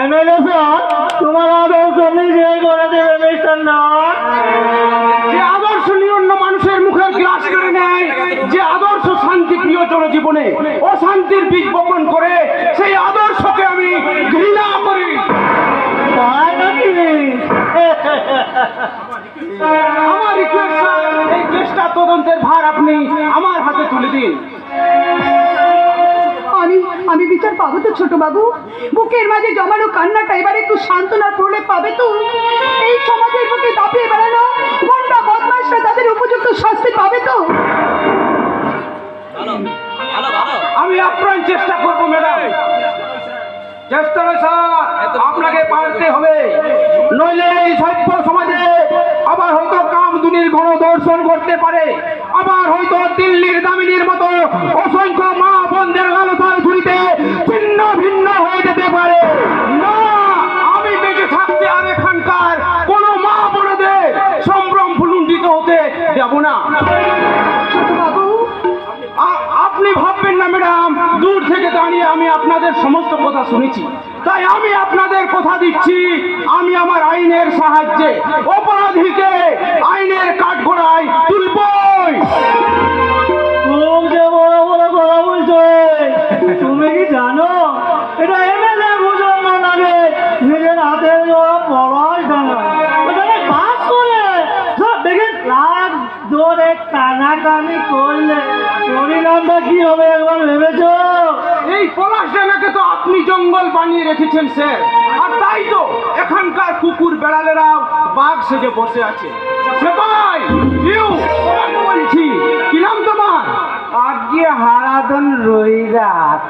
এমএলএ স্যার, তোমার আদর্শ নিজে করে দেবে মিস্টার নট। যে আদর্শ নিরন্ন মানুষের মুখের গ্রাস করে নেয়, যে আদর্শ শান্তি প্রিয় জনজীবনে অশান্তির বীজ বপন করে, সেই আদর্শকে আমি ঘৃণা করি। তাই নাকি? আমার রিকোয়েস্ট স্যার, এই কেসটা তদন্তের ভার আপনি আমার হাতে তুলে দিন। আমি বিচার পাবো তো ছোট বাবু? বুকের মাঝে জমানো কান্নাটা এবার একটু সান্ত্বনা পড়লে পাবে তো? এই সমাজের বুকে দাপিয়ে বেড়ানো গুন্ডা বদমাশরা তাদের উপযুক্ত শাস্তি পাবে তো? আমি আপ্রাণ চেষ্টা করবো ম্যাডাম। চেষ্টা নয় স্যার, আপনাকে পারতে হবে, নইলে এই সভ্য সমাজে আবার হয়তো কামদুনির গণদর্শন করতে পারে, আবার হয়তো দিল্লির দামিনীর মতো অসংখ্য মা বোনদের লালসার ঝুড়িতে ছিন্ন ভিন্ন হয়ে যেতে পারে। না, আমি বেঁচে থাকতে আর এখানকার কোনো মা বোনদের সম্ভ্রম ফুলুণ্ঠিত হতে দেব না। ছোট বাবু, আপনি ভাববেন না ম্যাডাম, দূর থেকে দাঁড়িয়ে আমি আপনাদের সমস্ত কথা শুনেছি, তাই আমি আপনাদের কথা দিচ্ছি, আমি আমার আইনের সাহায্যে অপরাধীকে আইনের কাঠগড়ায় তুলবই। তুমি যে বড় বড় কথা বলছো, তুমি কি জানো এটা এমএলএ বুঝুন লাগে নিজের হাতের পড়াশোনা ওখানে কাজ করে সব দেখে লাখ ধরে টানাটানি করলে পরিণামটা কি হবে একবার ভেবেছো? এই পলাশডাঙ্গাকে তো আপনি জঙ্গল বানিয়ে রেখেছেন স্যার, আর তাই তো এখানকার কুকুর বেড়ালেরাও বাঘ সেজে বসে আছে। সেপাই, ইউ, তোমাকে বলছি, কি নাম তোমার? আজকে হারাধন রইরাত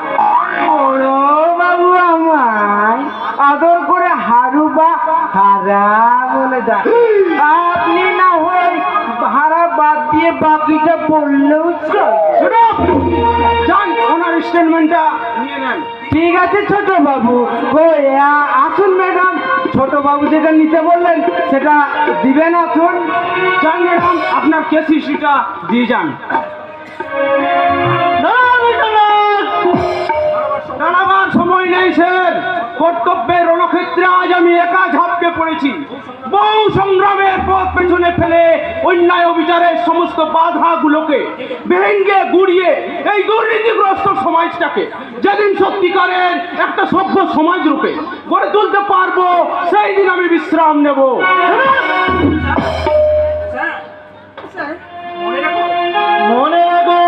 বড় বাবু আমায় আদর করে হারু বা হারা বলে ডাক। আপনি না হয়ে হারা বাদ দিয়ে বাকিটা পড়লেও চলে। যান, ওনার স্টেটমেন্টটা নিয়ে নেন। ঠিক আছে ছোট বাবু, আসুন ম্যাডাম। ছোট বাবু যেটা নিতে বললেন সেটা দিবেন এখন? যান ম্যাডাম, আপনার কেসিসিটা দিয়ে যান। দাঁড়াবার সময় নেই স্যার, কর্তব্যের রণক্ষেত্রে আজ আমি একা ঝাঁপকে পড়েছি। বহু সংগ্রামের পথ পেছনে ফেলে অন্যায় অবিচারের সমস্ত বাধাগুলোকে ভেঙে গুড়িয়ে এই দুর্নীতিগ্রস্ত সমাজটাকে যেদিন সত্যিকারের একটা সভ্য সমাজ রূপে গড়ে তুলতে পারবো, সেই দিন আমি বিশ্রাম নেব। মনে রাখো,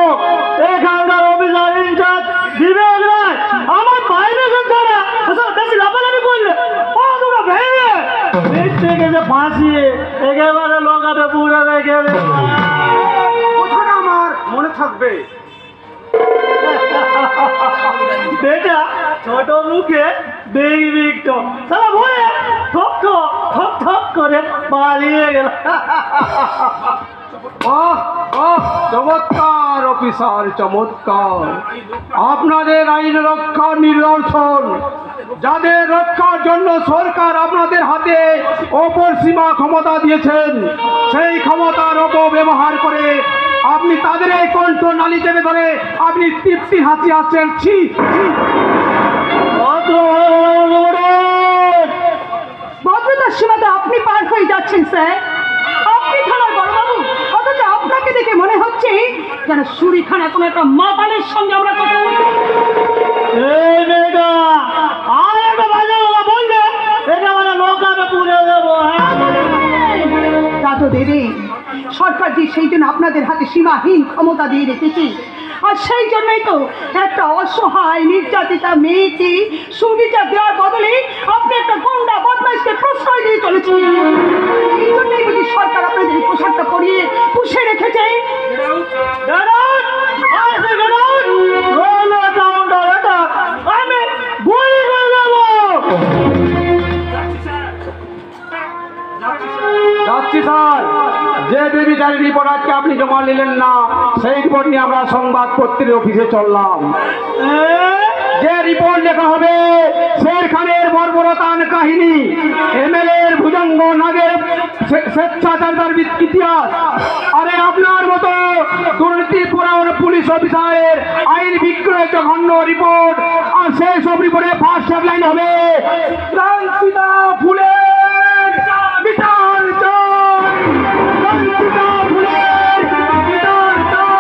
এখানকার অফিসার ইনচার্জ বিবেক রায় আমার ভাইব্রেশন ছাড়া বেশি লাফালাফি করলে তোমরা ভেঙে দেখতে গেছে ফাঁসিয়ে একেবারে লোকাতে পুরো রেখে কথাটা আমার মনে থাকবে। বেটা ছোট মুখে বিগ বিগ তো সারা ভয়ে ঠক ঠক ঠক ঠক করে পালিয়ে গেল। চমৎকার অফিসার, চমৎকার। আপনাদের আইন রক্ষা নিদর্শন, যাদের রক্ষার জন্য সরকার আপনাদের হাতে অপরসীমা ক্ষমতা দিয়েছেন, সেই ক্ষমতার অপব্যবহার করে আপনি তাদের এই কণ্ঠ নালী চেপে ধরে আপনি তৃপ্তি হাসি আসছেন। ছি ছি। ভদ্রতার সীমাতে আপনি পার হয়ে যাচ্ছেন স্যার। আপনি থানার বড়বাবু, অথচ আপনাকে দেখে মনে হচ্ছে যেন সুরিখানা কোনো একটা মাতালের সঙ্গে আমরা কথা বলছি। এই বেটা আর একটা বাজে কথা বললে এটা মানে লোকাতে পুড়ে দেবো। তা তো দেবে, সরকার যে সেই জন্য আপনাদের হাতে সীমাহীন ক্ষমতা দিয়ে রেখেছে, আর সেই জন্যই তো একটা অসহায় নির্যাতিতা মেয়েকে সুবিচার দেওয়ার বদলে আপনি একটা গুন্ডা বদমাইশকে প্রশ্রয় দিয়ে চলেছেন। এই জন্যই বুঝি সরকার আপনাদের এই পোশাকটা পরিয়ে পুষে রেখেছে। আমি গুলি করে দেবো। যাচ্ছি স্যার। যে বেবিচারের রিপোর্ট আজকে আপনি জমা নিলেন না, সেই রিপোর্ট নিয়ে আমরা সংবাদপত্রের অফিসে চললাম। যে রিপোর্ট লেখা হবে শের খানের বর্বরতার কাহিনী, এমএলএর ভুজঙ্গ নাগের স্বেচ্ছাচারিতার ইতিহাস। আরে আপনার মতো দুর্নীতিপরায়ণ পুলিশ অফিসারের আইন বিক্রয় জঘন্য রিপোর্ট, আর সেই সব রিপোর্টে ফার্স্ট হেডলাইন হবে লাঞ্ছিতা ফুলের বিচার চাই, লাঞ্ছিতা ফুলের বিচার চাই।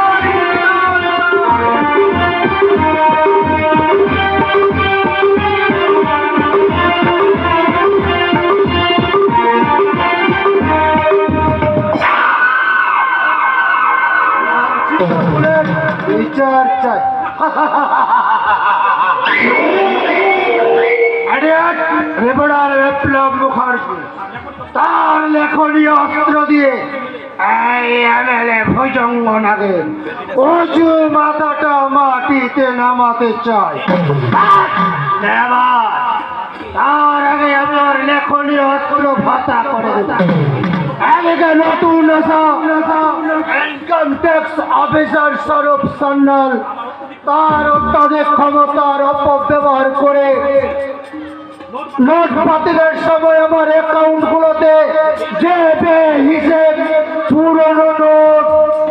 বিচার চাই। রেবড়ার বিপ্লব মুখার্জি তার লেখনীয় অস্ত্র দিয়ে এই এমএলএ ভুজঙ্গ নাগে উঁচু মাথাটা মাটিতে নামাতে চায়। তার আগে আমার লেখনীয় অস্ত্র ভাতা করে দেবে। আগে নতুন ইনকাম ট্যাক্স অফিসার স্বরূপ সান্যাল তার অত্যাধিক ক্ষমতার অপব্যবহার করে নোট বাতিলের সময় আমার অ্যাকাউন্টগুলোতে যে হিসেব পুরনো নোট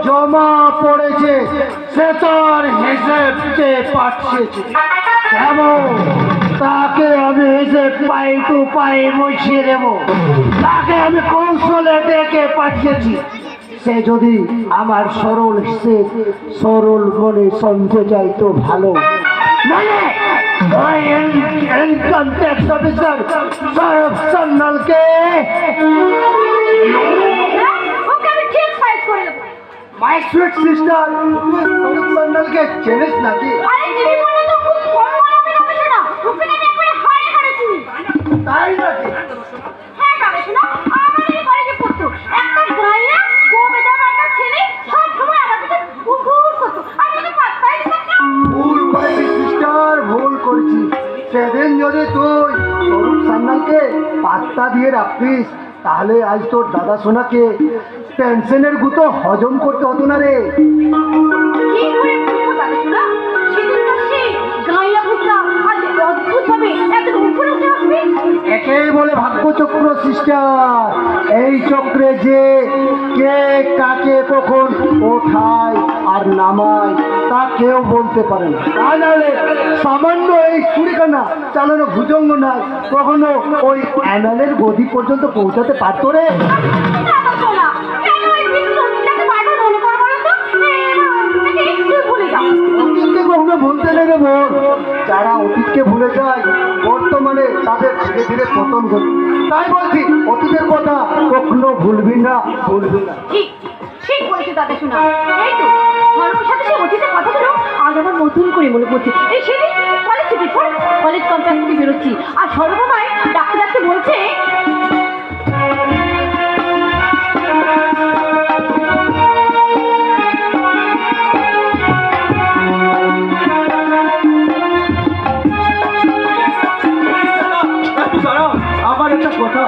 জমা পড়েছে সে তার হিসেব চেয়ে পাঠিয়েছে। কেমন তাকে আমি হিসেব পাই টু পাই মুছিয়ে দেব। তাকে আমি কৌশলে ডেকে পাঠিয়েছি। সে যদি আমার সরল হিসেব সরল মনে শুনতে চাই তো ভালো, মানে ইনকাম ট্যাক্স অফিসার সৌরভ সান্যালকে ওকে আমি ঠিক ফাইট করে দেবো। মাই সুইট সিস্টার সৌরভ সান্যালকে চেনিস নাকি? আরে চিনি বলে তো খুব কম মারাবে হবে না। ওকে আমি একবারে হাড়ে হাড়ে চিনি। তাই নাকি? হ্যাঁ গবেষণা, আমাদের কলেজে পড়তো একটা গাইয়া গোবেদা একটা ছেলে, সব সময় আমাদের কুকুর করতো। আমি তো পাত্তাই দিতাম না। ভুল করেছি সিস্টার, ভুল করেছি। সেদিন যদি তুই সৌরভ সান্যালকে পাত্তা দিয়ে রাখতিস তাহলে আজ তোর দাদা সোনাকে টেনশনের গুতো হজম করতে হতো না রে। কি করে বুঝবো গবেষণা? সেদিন তো সেই গাইয়া ভূতটা আজ অদ্ভুত ভাবে এত উপরে উঠে আসবে। একেই বলে ভাগ্যচক্র সিস্টার। এই চক্রে যে কে কাকে কখন ওঠায় আর নামায় তা কেউ বলতে পারে না। তা নাহলে সামান্য এই ছুরিখানা চালানো ভুজঙ্গ না কখনো ওই অ্যানালের গদি পর্যন্ত পৌঁছাতে পারতো রে। শোনা কেন ওই বিষ্ণুটাকে বারবার মনে করে বলো তো? তাকে একটু ভুলে যাও। অতীতকে কখনো ভুলতে নেই রে বোন। যারা অতীতকে ভুলে যায় বর্তমানে তাদের ধীরে ধীরে পতন ঘটে। তাই বলছি অতীতের কথা কখনো ভুলবি না, ভুলবি না। ঠিক ঠিক বলেছে দাদা শোনা। এই তো ধর্মের সাথে সে অতীতের কথাগুলো আজ আমার নতুন করে মনে পড়ছে। এই সেদিন কলেজ থেকে কলেজ কম্পাস থেকে বেরোচ্ছি আর সর্বময় ডাক্তার ডাক্তার বলছে আমার একটা কথা,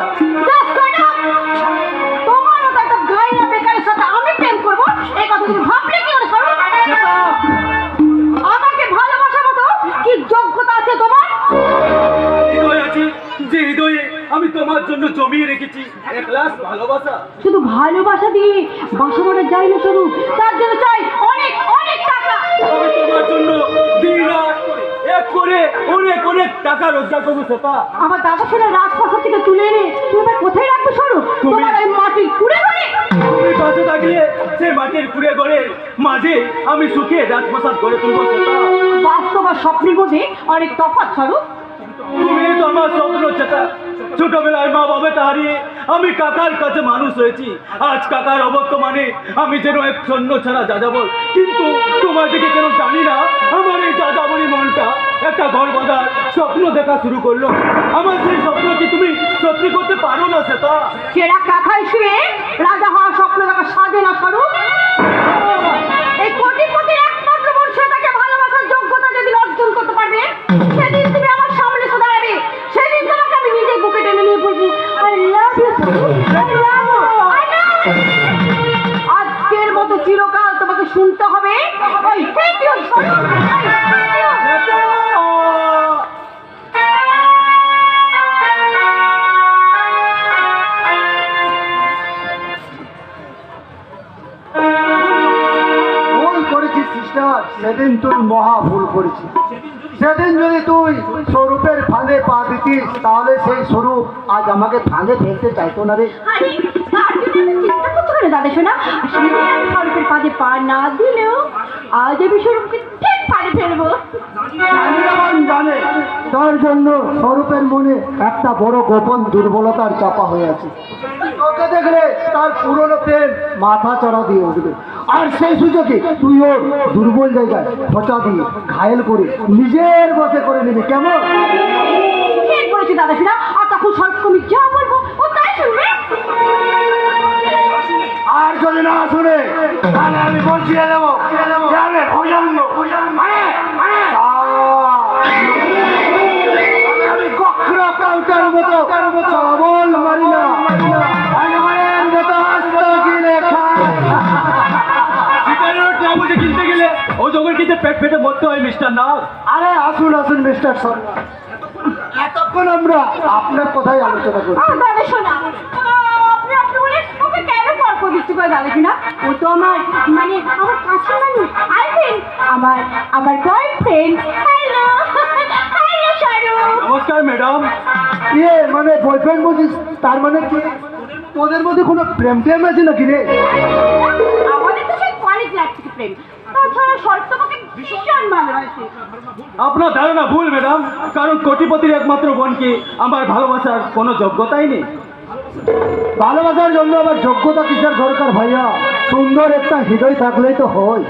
তোমার মতো একটা গাইয়া বেকারের সাথে আমি প্রেম করবো এই কথা তুমি ভাবলে কি করে সরো? আমাকে ভালোবাসার মতো কি যোগ্যতা আছে তোমার? হৃদয় আছে যে হৃদয়ে আমি তোমার জন্য জমিয়ে রেখেছি এক গ্লাস ভালোবাসা। শুধু ভালোবাসা দিয়ে বাসা করা যায় না স্বরূপ, তার জন্য চাই অনেক অনেক টাকা। আমি তোমার জন্য দিন রাত এক করে অনেক অনেক টাকা রোজগার করবো সেটা। আমার দাদা শোনা রাজপ্রাসাদ থেকে তুলে এনে তুমি এবার কোথায় রাখবো স্বরূপ? তোমার ওই মাটির কুড়ে ঘরে? তুমি পাশে থাকলে সেই মাটির কুড়ে ঘরে মাঝে আমি সুখে রাজপ্রাসাদ গড়ে তুলবো সেটা। বাস্তব আর স্বপ্নের মধ্যে অনেক তফাৎ স্বরূপ। তুমি তো আমার স্বপ্ন সেটা। ছোটবেলায় মা বাবাটা হারিয়ে আমি কাকার কাছে মানুষ হয়েছি। আজ কাকার অবর্তমানে আমি যেন এক শূন্য ছাড়া যাযাবর। কিন্তু তোমার দিকে কেন জানি না আমার এই যাযাবরী মনটা একটা ঘর বাঁধার স্বপ্ন দেখা শুরু করলো। আমার সেই স্বপ্ন কি তুমি সত্যি করতে পারো না সেটা? সেরা কাকায় শুয়ে রাজা হওয়ার স্বপ্ন দেখা সাজে না স্বরূপ। এই কোটিপতির একমাত্র বোন সে তাকে ভালোবাসার যোগ্যতা যদি অর্জন করতে পারবে সেদিন তুমি আমার সামনে এসে দাঁড়াবে। সেদিন তোমাকে আমি নিজের বুকে টেনে নিয়ে বলবো I love you, I love you, I love. আজকের মতো চিরকাল তোমাকে শুনতে হবে ওই হেট ইউ স্বরূপ, আই হেট ইউ। ভুল করেছিস সিস্টার, সেদিন তুই মহা ভুল করেছিস। সেদিন যদি তুই স্বরূপের ফাঁদে পা দিতিস তাহলে সেই স্বরূপ আজ আমাকে ফাঁদে ফেলতে চাইতো না রে। আরে তার জন্য তো চিন্তা করতে হবে দাদা শোনা। সেদিন আমি স্বরূপের পাশে পা না দিলেও আজ আমি স্বরূপকে ঠিক পাড়ে ফেলবো। জানিরামান জানে তার জন্য স্বরূপের মনে একটা বড় গোপন দুর্বলতার চাপা হয়ে আছে। তোকে দেখলে তার পুরনো প্রেম মাথা চড়া দিয়ে উঠবে। আর সেই সুযোগে তুই ওর দুর্বল জায়গায় খোঁচা দিয়ে ঘায়েল করে নিজের বসে করে নিবি, কেমন? ঠিক বলেছি দাদা শোনা। আর তখন স্বরূপ আমি যা বলবো ও তাই শুনবে। আর যদি না শুনে তাহলে আমি বলছিয়ে দেবো আমি কখনো কাউটার মতো সবল মারি না, ভগবানের মতো আস্ত গিলে খাই। শিকারের ট্রাবুজে কিনতে গেলে ও জগর কিনতে পেট ফেটে মরতে হয় মিস্টার নাগ। আরে আসুন আসুন মিস্টার সরকার, এতক্ষণ আমরা আপনার কথাই আলোচনা করি। দাদা শোনা আপনি আপনি বলে ওকে কেন গল্প দিচ্ছি করে দাদা শোনা? ও তো আমার মানে আমার কাছের মানুষ। আই থিঙ্ক আমার বয়ফ্রেন্ড। হ্যালো হ্যালো স্বরূপ। নমস্কার ম্যাডাম। ইয়ে মানে বয়ফ্রেন্ড বলছিস, তার মানে কি তোদের মধ্যে কোনো প্রেম টেম আছে নাকি রে? আমাদের তো সেই কলেজ লাইফ থেকে প্রেম। তাছাড়া স্বরূপ তোমাকে ভীষণ ভালোবাসে। আপনার ধারণা ভুল ম্যাডাম, কারণ কোটিপতির একমাত্র বোনকে আমার ভালোবাসার কোনো যোগ্যতাই নেই। ভালোবাসার জন্য আবার যোগ্যতা কিসের দরকার ভাইয়া? সুন্দর একটা হৃদয় থাকলেই তো হয়।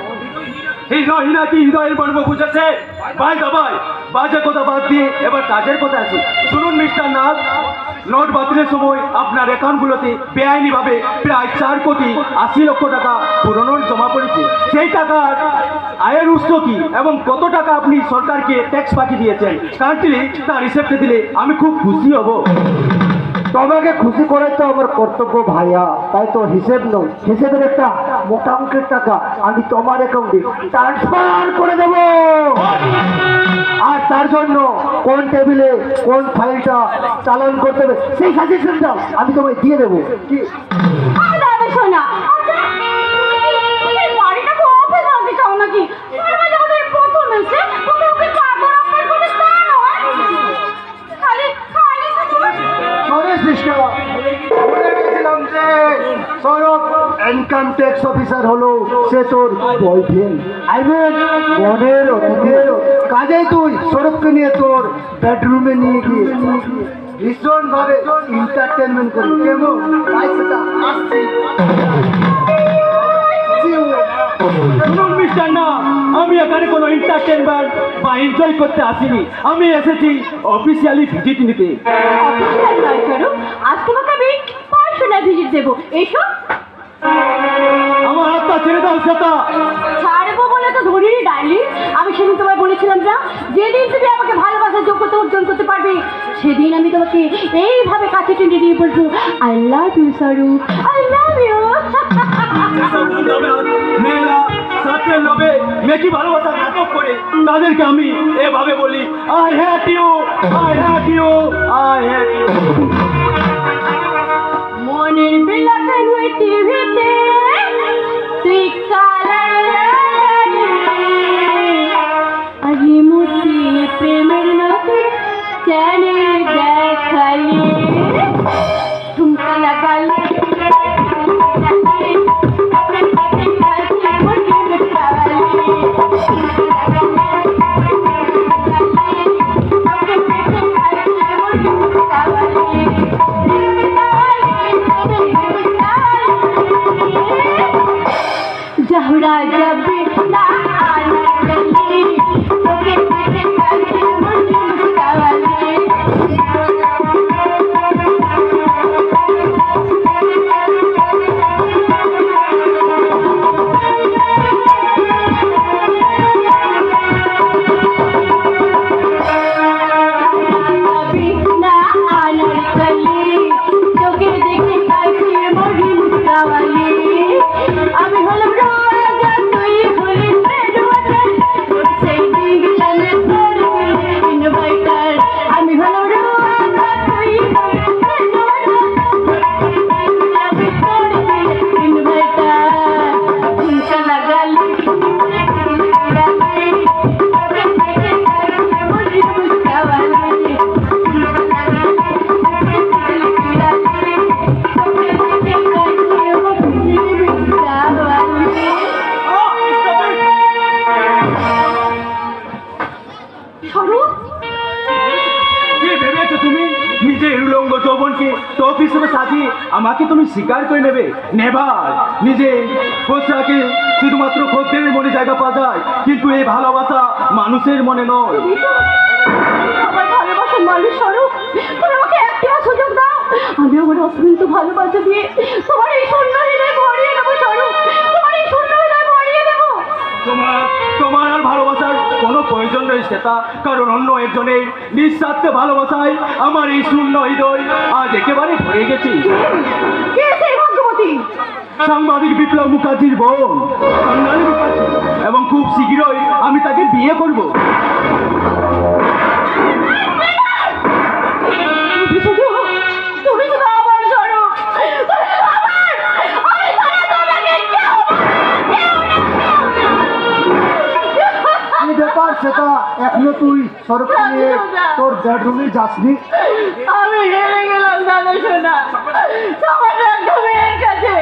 হৃদয়হীনা কি হৃদয়ের মর্ম বুঝেছে? ভাই দাবাই বাজে কথা বাদ দিয়ে এবার কাজের কথা আছে। শুনুন মিস্টার নাথ, নোট বাতিলের সময় আপনার অ্যাকাউন্টগুলোতে বেআইনিভাবে প্রায় 4,80,00,000 টাকা পুরনো জমা পড়েছে। সেই টাকার আয়ের উৎস কি এবং কত টাকা আপনি সরকারকে ট্যাক্স বাকি দিয়েছেন কারেন্টলি তার হিসেবটা দিলে আমি খুব খুশি হব। তোমাকে খুশি করে তো আমার কর্তব্য ভাইয়া, তাই তো হিসেব নয়, হিসেবের একটা মোটা অঙ্কের টাকা আমি তোমার অ্যাকাউন্টে ট্রান্সফার করে দেবো। আর তার জন্য কোন টেবিলে কোন ফাইলটা চালান করতে হবে সেই সাজেশনটা আমি তোমায় দিয়ে দেবো কি দাদা শোনা আচ্ছা তুমি বাড়িটা তো অফে থাকতে চাও নাকি শর্মা যখন এই প্রথম এসে তুমি ওকে চাদর অফার করে তা নয় খালি খালি সরে সৃষ্টা বলে গেছিলাম যে সৌরভ ইনকাম ট্যাক্স অফিসার হলো সে তোর বয়ফ্রেন্ড আই মিন মনের অতীতের কাজেই তুই সৌরভকে নিয়ে তোর বেডরুমে নিয়ে গিয়ে ভীষণ ভাবে এন্টারটেনমেন্ট করবি কেমন তাই সেটা আসছি শুনুন মিস্টার না, আমি এখানে কোনো এন্টারটেনমেন্ট বা এনজয় করতে আসিনি। আমি এসেছি অফিসিয়ালি ভিজিট নিতে। অফিসিয়াল নয় করো আজ তোমাকে আমি পার্সোনাল ভিজিট দেবো এসো আমার হাতটা ছেড়ে দাও শ্বেতা। ছাড়বো বলে তো ধরিনি ডার্লিং আমি সেদিন তোমায় বলেছিলাম না যেদিন তুমি আমাকে ভালোবাসার যোগ্যতা অর্জন করতে পারবে সেদিন আমি তোমাকে এইভাবে কাছে টেনে নিয়ে বলবো আই লাভ ইউ স্বরূপ আই লাভ ইউ মেয়েরা সাথে লোভে মেকি ভালোবাসা নাটক করে তাদেরকে আমি এভাবে বলি I hate you, I hate you, I hate you. মনের বিলাসে ওই টিভিতে তুই কালার লাগালি আজ মূর্তি প্রেমের নতুন চ্যানেল দেখালি ঝুমকা লাগালি जहुरा जब ना आना चली ओके तेरे काटे मुझे मुस्कावाली अभी ना आना चली তোকে দেখে কাছে মুড়ি মুস্কাওয়ালি আমি হলাম রাজা তুই হলি পেডওয়াটার সেই দিগলানে সরবে ইনভাইটার আমি হলাম রাজা তুই হলি পেডওয়াটার সেই দিগলানে সরবে ইনভাইটার ঝুমকা লাগালি তোকে দেখে কাছে মুড়ি মুস্কাওয়ালি কি ভেবেছো তুমি নিজের উলঙ্গ যৌবনকে টপ হিসেবে সাজিয়ে আমাকে তুমি স্বীকার করে নেবে? নেভার। নিজে পোশাকে শুধুমাত্র খদ্দের মনে জায়গা পাওয়া যায়, কিন্তু এই ভালোবাসা মানুষের মনে নয়। আমার ভালোবাসার মানুষ স্বরূপ তুমি আমাকে একটা সুযোগ দাও আমি আমার অসীমিত ভালোবাসা দিয়ে তোমার এই শূন্য হৃদয় ভরিয়ে দেবো স্বরূপ তোমার এই শূন্য হৃদয় ভরিয়ে দেবো তোমার আর ভালোবাসার কোনো প্রয়োজন নেই শ্বেতা, কারণ অন্য একজনের নিঃস্বার্থে ভালোবাসায় আমার এই শূন্য হৃদয় আজ একেবারে ভরে গেছে। কে সেই ভাগ্যবতী সাংবাদিক বিপ্লব মুখার্জির বোন সন্ন্যালী মুখার্জি, এবং খুব শীঘ্রই আমি তাকে বিয়ে করব। তুমি শুধু আমার স্বরূপ আমি ছাড়া তোমাকে কেউ কি ব্যাপার সেটা এখনো তুই সৌরভকে নিয়ে তোর বেডরুমে যাসনি আমি হেরে গেলাম দাদা শোনা আমার একটা মেয়ের কাছে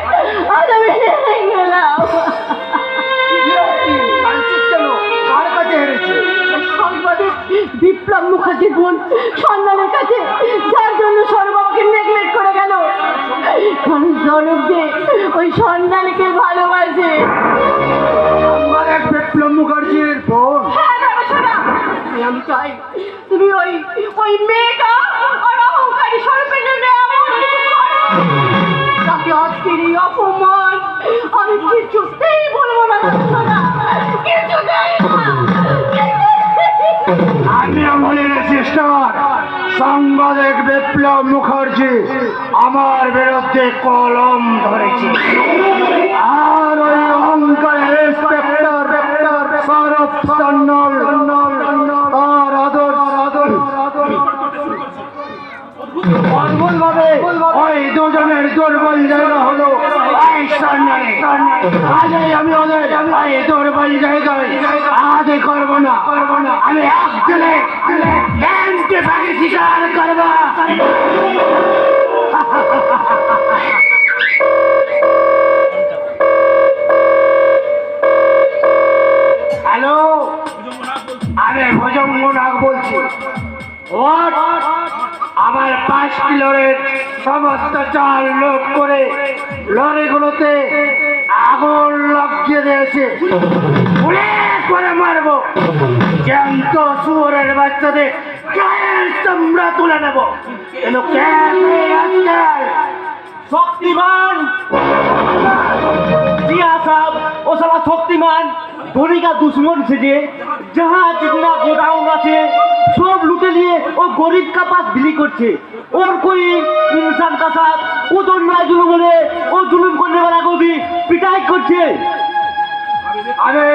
আজ আমি হেরে গেলাম কাঁদছিস কেন? কার কাছে হেরেছে? সাংবাদিক বিপ্লব মুখার্জির বোন সন্ধানের কাছে যার জন্য সৌরভ আমাকে নেগলেক্ট করে গেল কারণ সৌরভ যে ওই সন্ধানকে ভালোবাসে আমার এক বিপ্লব মুখার্জির বোন হ্যাঁ দাদা শোনা আমি চাই তুমি ওই ওই মেয়েটা আর অহংকারী সৌরভের জন্য এমন কিছু করো তাকে আজকের এই অপমান আমি কিছুতেই বলবো না দাদা শোনা কিছুতেই না আমি বলি সিস্টার সাংবাদিক বিপ্লব মুখার্জি আমার বিরুদ্ধে কলম ধরেছে আর ওই অহংকার ইন্সপেক্টর সৌরভ সান্যাল তার দুর্বল জায়গা হলো এই সামনে। আজই আমি ওদের এই দুর্বল জায়গায় আগে করবো না। আমি এক দিলে ব্যাংকে ভাগে শিকার করবো। হ্যালো, আমি ভুজঙ্গনাথ বলছি। What? আমার 5 কিলোর সমস্ত চাল লোড করে লরিগুলোতে আগুন লাগিয়ে দিয়েছে। উল্লেখ করে মারবো, জ্যান্ত শুয়োরের বাচ্চাদের গায়ের চামড়া তুলে নেব। এলো শক্তিমান জিয়া साहब ও সালা শক্তিমান धोनी का दुश्मन से जे जहाँ जितना गोडाउन আছে सब लूटे लिए वो गरीब का पास बिली करছে और कोई इंसान का साथ वो तो ना जुलूम है वो जुलूम करने वाला को भी पिटाई করছে। আমি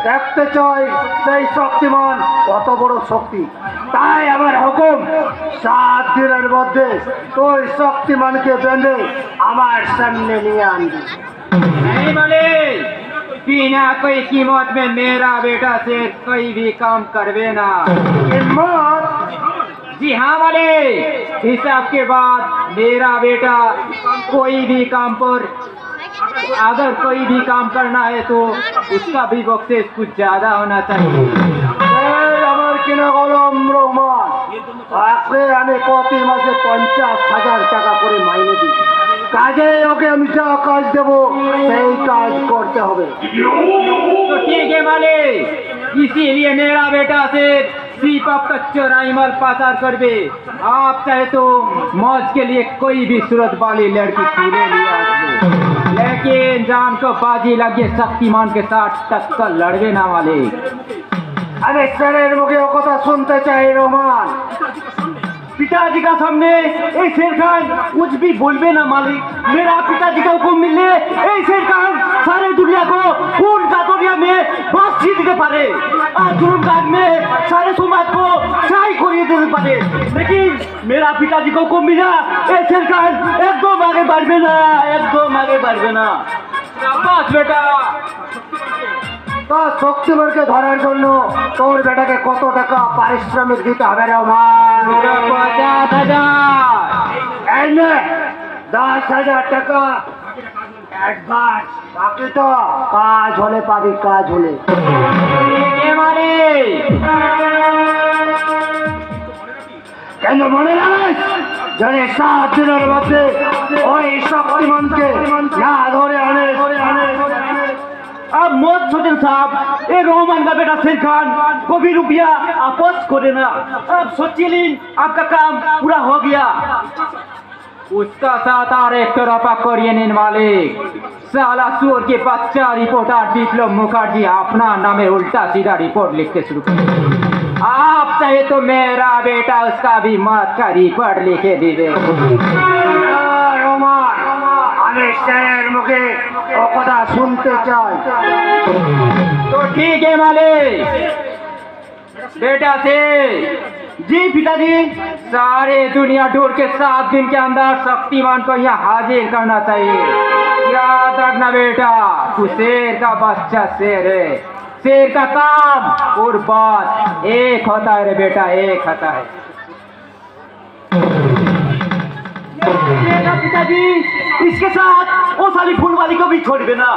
দেখতে চাই সেই শক্তিমান কত বড় শক্তি। তাই আমার হুকুম 7 দিনের মধ্যে ওই শক্তিমানকে বেঁধে আমার সামনে নিয়ে আনবি। नहीं मालिक, बिना कोई कीमत में मेरा बेटा से कोई भी काम करवे ना। हिम्मत जी हाँ मालिक, हिसाब के बाद मेरा बेटा कोई भी काम पर अगर कोई भी काम करना है तो उसका भी बख्शेश कुछ ज्यादा होना चाहिए। এই আমার কিনা কলম রহমান, আজকে আমি প্রতি মাসে 50,000 টাকা করে মাইনে দিই। কাজে ওকে আমি যা কাজ দেবো সেই কাজ করতে হবে। तो ठीक है मालिक, इसीलिए मेरा बेटा से सिर्फ अब तक चोराई माल पाचार करबे। आप चाहे तो मौज के लिए कोई भी सूरत वाली लड़की पूरे लिए आसबे, लेकिन जान को बाजी लगे शक्तिमान के साथ टक्कर लड़वे ना मालिक। আমি স্যারের মুখে ও কথা শুনতে চাই রহমান। पिताजी का सामने ए शेर खान कुछ भी बोलबे ना मालिक। मेरा पिताजी का हुक्म मिलले ए शेर खान सारे दुनिया को खून का दरिया में भासी दिते पारे और जुल्म कांड में सारे समाज को छाई करिए देते पारे। लेकिन मेरा पिताजी को हुक्म मिला ए शेर खान एकदम आगे बढ़बे ना, एकदम आगे बढ़बे ना। शाबाश बेटा। তা শক্তিমানকে ধরার জন্য তোর বেটাকে কত টাকা পারিশ্রমিক দিতে হবে রহমান? पूरा 50,000। এই নে 10,000 টাকা অ্যাডভান্স, বাকি তো কাজ হলে পাবি, কাজ হলে। ठीक है मालिक। কেন মনে রাখিস, যদি 7 দিনের মধ্যে ওই শক্তিমানকে না ধরে আনে अब मौत छोटन साहब ए रोहमान का बेटा शेर खान को भी रुपया आपस करे ना। अब सोचिए लीन आपका काम पूरा हो गया। उसका साथ और एक तरफा करिए नीन मालिक। साला सुअर के बच्चा रिपोर्टर विप्लव मुखर्जी अपना नामे उल्टा सीधा रिपोर्ट लिखते शुरू कर। आप चाहे तो मेरा बेटा उसका भी मौत का रिपोर्ट लिखे दीजिए। রহমান, আমি স্যারের মুখে ও কথা শুনতে চাই। तो ठीक है मालिक। बेटा से जी पिताजी। सारे दुनिया ढूंढ के 7 दिन के अंदर शक्तिमान को यहाँ हाजिर करना चाहिए। याद रखना बेटा, तू शेर का बच्चा शेर है। शेर का काम और बात एक होता है रे बेटा, एक होता है। देखा पिताजी, इसके साथ वो साली फूल वाली को भी छोड़ देना।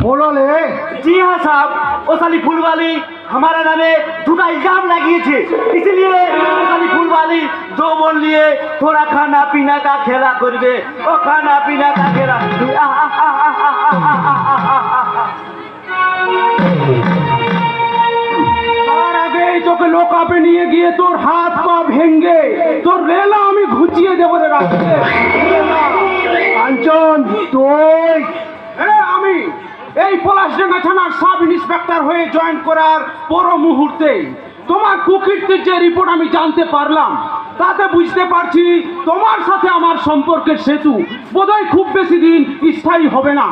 বললে जी हाँ साहब, वो साली फूल वाली हमारा नामे झूठा इल्जाम लगी थी, इसलिए वो साली फूल वाली जो बोल लिए थोड़ा खाना पीना का खेला करबे। वो खाना पीना का खेला তার আগেই তোকে লোকাপে নিয়ে গিয়ে তোর হাত পা ভেঙ্গে তোর রেলা আমি ঘুচিয়ে দেবো রে রাখতে। কাঞ্চন তুই আমি এই পলাশডাঙ্গা থানার সাব ইন্সপেক্টর হয়ে জয়েন করার পর মুহূর্তে তোমার কুকীর্তির যে রিপোর্ট আমি জানতে পারলাম, তাতে বুঝতে পারছি তোমার সাথে আমার সম্পর্কের সেতু বোধহয় খুব বেশি দিন স্থায়ী হবে না।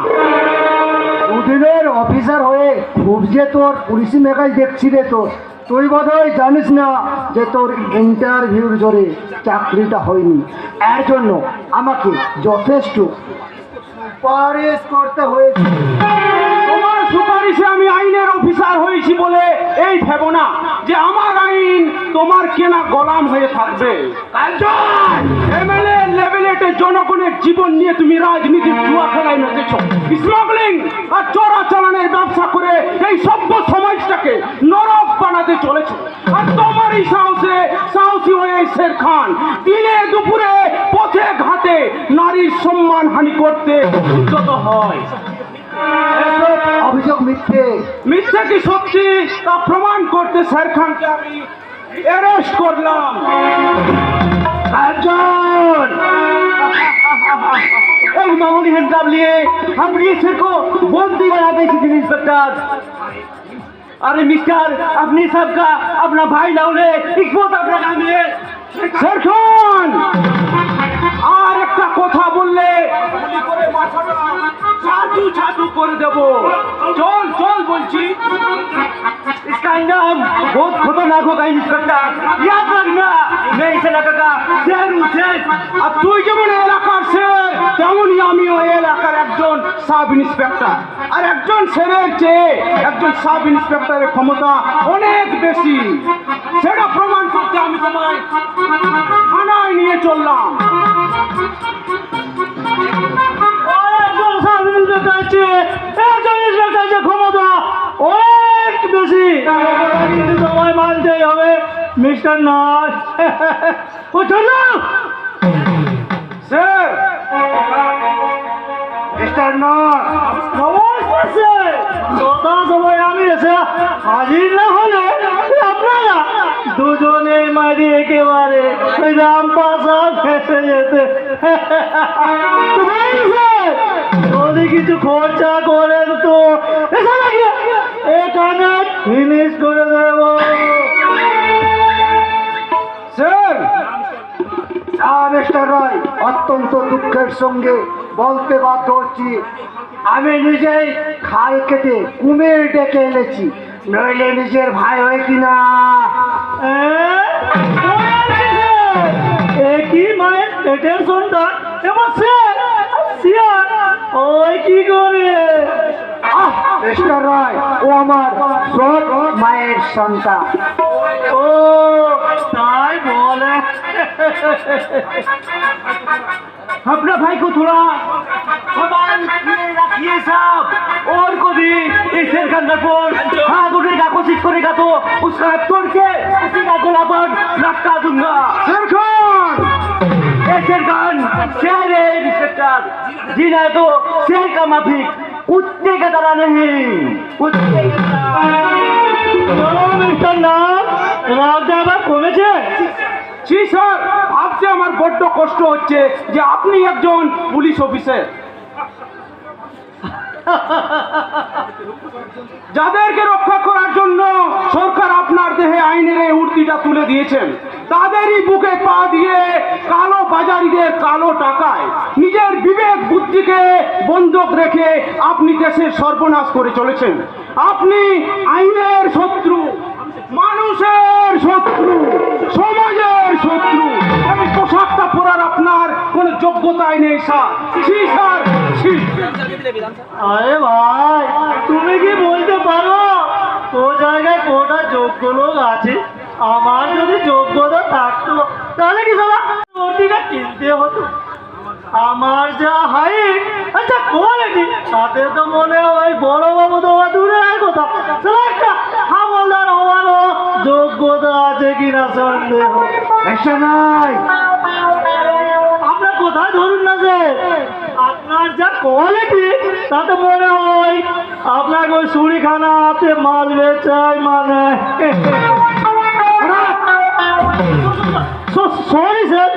দুদিনের অফিসার হয়ে খুব যে তোর পুলিশি মেকাজ দেখছি রে, তোর তুই বোধহয় জানিস না যে তোর ইন্টারভিউর জোরে চাকরিটা হয়নি, এর জন্য আমাকে যথেষ্ট সুপারিশ করতে হয়েছে। তোমার সুপারিশে আমি আইনের অফিসার হয়েছি বলে এই ভেবো না যে আমার আইন তোমার কেনা গোলাম হয়ে থাকবে। এমএলএ লেভেলেটে জনগণের জীবন নিয়ে তুমি রাজনীতির জুয়া খেলায় মেতেছ, স্মাগলিং আর চোরাচালানের ব্যবসা করে এই সভ্য সমাজটাকে নরক বানাতে চলেছ। আর তোমার এই সাহসী হয়ে শের খান দিনে দুপুরে পথে ঘাটে নারীর সম্মান হানি করতে উদ্যত হয়। এসব অভিযোগ মিথ্যে। মিথ্যা কি সত্যি তা প্রমাণ করতে শের খানকে আমি অ্যারেস্ট করলাম। अर्जुन एक मामूली हिसाब लिए हम ये सिर को बंदी बना दे इंस्पेक्टर। अरे मिस्टर अपनी सबका अपना भाई लाओ इकमत अपना काम लिए শের খান আর একটা কথা বললে গুলি করে মাথাটা ছাতু ছাতু করে দেব। চল চল বলছি। इसका अंजाम बहुत खतरनाक होगा इंस्पेक्टर, याद रखना। मैं इस इलाके का शेर हूँ, शेर। আর তুই যেমন এলাকার শের তেমনই আমিও এলাকার একজন সাব ইন্সপেক্টর। আর একজন শেরের চেয়ে একজন সাব ইন্সপেক্টরের ক্ষমতা অনেক বেশি। সেটা প্রমাণ করতে আমি তোমায় থানায় নিয়ে চললাম। একজন সাব ইন্সপেক্টর আছে, একজন ইন্সপেক্টর আছে ক্ষমতা অনেক বেশি। কিন্তু তোমায় মানতেই হবে মিস্টার নাথ। ও চলো স্যার মিস্টার নাথ, নমস্কার স্যার। যথা সময় আমি এসে হাজির না হলে আপনারা দুজনে মারি একেবারে রামপাশা ফেসে যেতে। যদি কিছু খরচা করেন তো এখানে ফিনিশ করে দেব। স্যার মিস্টার রায়, অত্যন্ত দুঃখের সঙ্গে বলতে বাধ্য হচ্ছি আমি নিজেই খাল কেটে কুমির ডেকে এনেছি, নইলে নিজের ভাই হয় কিনা। কি মায়ের পেটের সন্তান এবার ওই কি করে? মিস্টার রায়, ও আমার সৎ মায়ের সন্তান। ও তাই বলে। अपना भाई को थोड़ा सामान रखिए साहब, और को भी इस शेर के अंदर पर हाथ उठेगा कोशिश करेगा तो उसका हाथ तोड़ के उसी का गला पर लटका दूंगा। শের খান शेर खान शेर है इंस्पेक्टर, जीना तो शेर का माफिक, कुत्ते का तरह नहीं, कुत्ते की तरह। मिस्टर नाम রাজা কমেছে। জি স্যার, ভাবতে আমার বড্ড কষ্ট হচ্ছে যে আপনি একজন পুলিশ অফিসার। যাদেরকে রক্ষা করার জন্য সরকার আপনার দেহে আইনের এই উর্দিটা তুলে দিয়েছেন, তাদেরই বুকে পা দিয়ে কালো বাজারিদের কালো টাকায় নিজের বিবেক বুদ্ধিকে বন্ধক রেখে আপনি দেশের সর্বনাশ করে চলেছেন। আপনি আইনের শত্রু, মানুষের শত্রু, সমাজের শত্রু। এই পোশাকটা পরার আপনার কোনো যোগ্যতাই নেই স্যার। ছি স্যার, ছি। আরে ভাই, তুমি কি বলতে পারো ও জায়গায় কোটা যোগ্য লোক আছে? আমার যদি যোগ্যতা থাকতো তাহলে কি সালা ওটিটা কিনতে হতো? আমার যা হাইট আচ্ছা কোয়ালিটি তাতে তো মনে হয় বড় বাবু দেওয়া দূরের কথা, সালা একটা হামলদার হওয়ারও যোগ্যতা আছে কিনা সন্দেহ। এসে নাই আপনার কোথায় ধরুন না যে আপনার যা কোয়ালিটি তাতে মনে হয় আপনাকে ওই সুরিখানাতে মাল বেচাই মানে। সরি স্যার,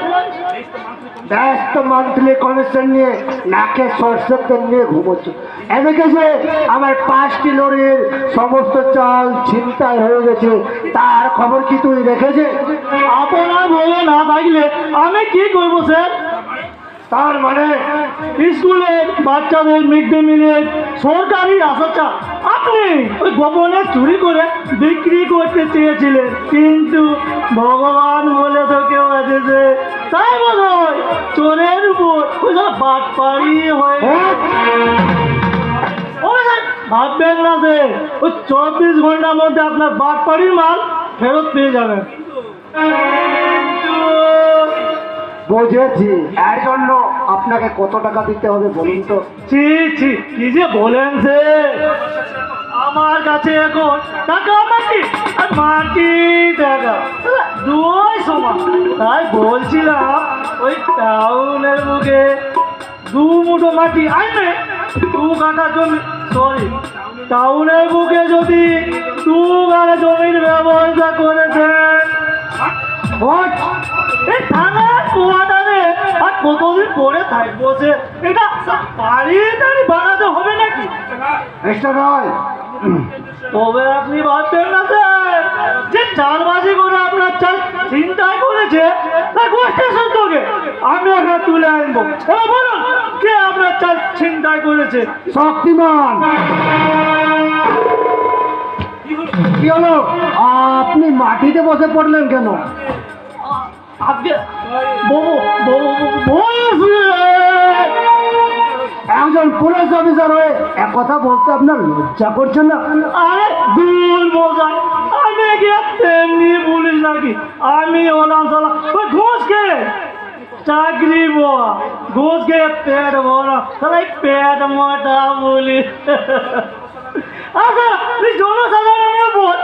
ব্যস্ত মান্থলি কমিশন নিয়ে নাকে সরষের তেল নিয়ে ঘুমোচ্ছে। এদিকে যে আমার 5টি লরির সমস্ত চাল ছিনতাই হয়ে গেছে, তার খবর কি তুই রেখেছে? আপনার বলে না থাকলে আমি কি করবো স্যার? তার মানে স্কুলের বাচ্চাদের মিড ডে মিলের সরকারি আশাটা আপনি ওই গোপনে চুরি করে বিক্রি করতে চেয়েছিলেন, কিন্তু ভগবান বলে তো কেউ এসেছে, তাই মনে হয় চোরের উপর ওই বাটপাড়ি হয়ে ভাববেন না যে ওই 24 ঘন্টার মধ্যে আপনার বাটপাড়ির মাল ফেরত পেয়ে যাবেন। বুঝেছি, এর জন্য আপনাকে কত টাকা দিতে হবে বলুন তো? ছি ছি, কি যে বলেন সে, আমার কাছে এখন টাকা মাটি আর মাটি টাকা দুই সমান। তাই বলছিলাম ওই টাউনের মুখে 2 মুঠো মাটি আনবে 2 কাঠা জমি, সরি টাউনের বুকে যদি 2 কাঠা জমির ব্যবস্থা করে দেন, এই থানার পোয়াটারে আর কতদিন পরে থাকবো সে, এটা বাড়ি টাড়ি বানাতে হবে নাকি? মিস্টার রয়, তবে আপনি ভাববেন না স্যার যে চালবাজি করে আপনার চাল চিন্তায় করেছে তার গোষ্ঠী সত্যকে আমি আপনার তুলে আনবো। এবার বলুন কে আপনার চাল চিন্তায় করেছে? শক্তিমান। কি হলো, আপনি মাটিতে বসে পড়লেন কেন? আপনি একজন পুলিশ অফিসার হয়ে এক কথা বলতে আপনার লজ্জা করছে না? আরে দূর বোঝাই, আমি কি আর তেমনি পুলিশ নাকি? আমি হলাম সালা ওই ঘুষ খেয়ে চাকরি বোয়া, ঘুষ খেয়ে পেট ভরা, সালা এই পেট মোটা পুলিশ। আচ্ছা তুই জনসাধারণের উপর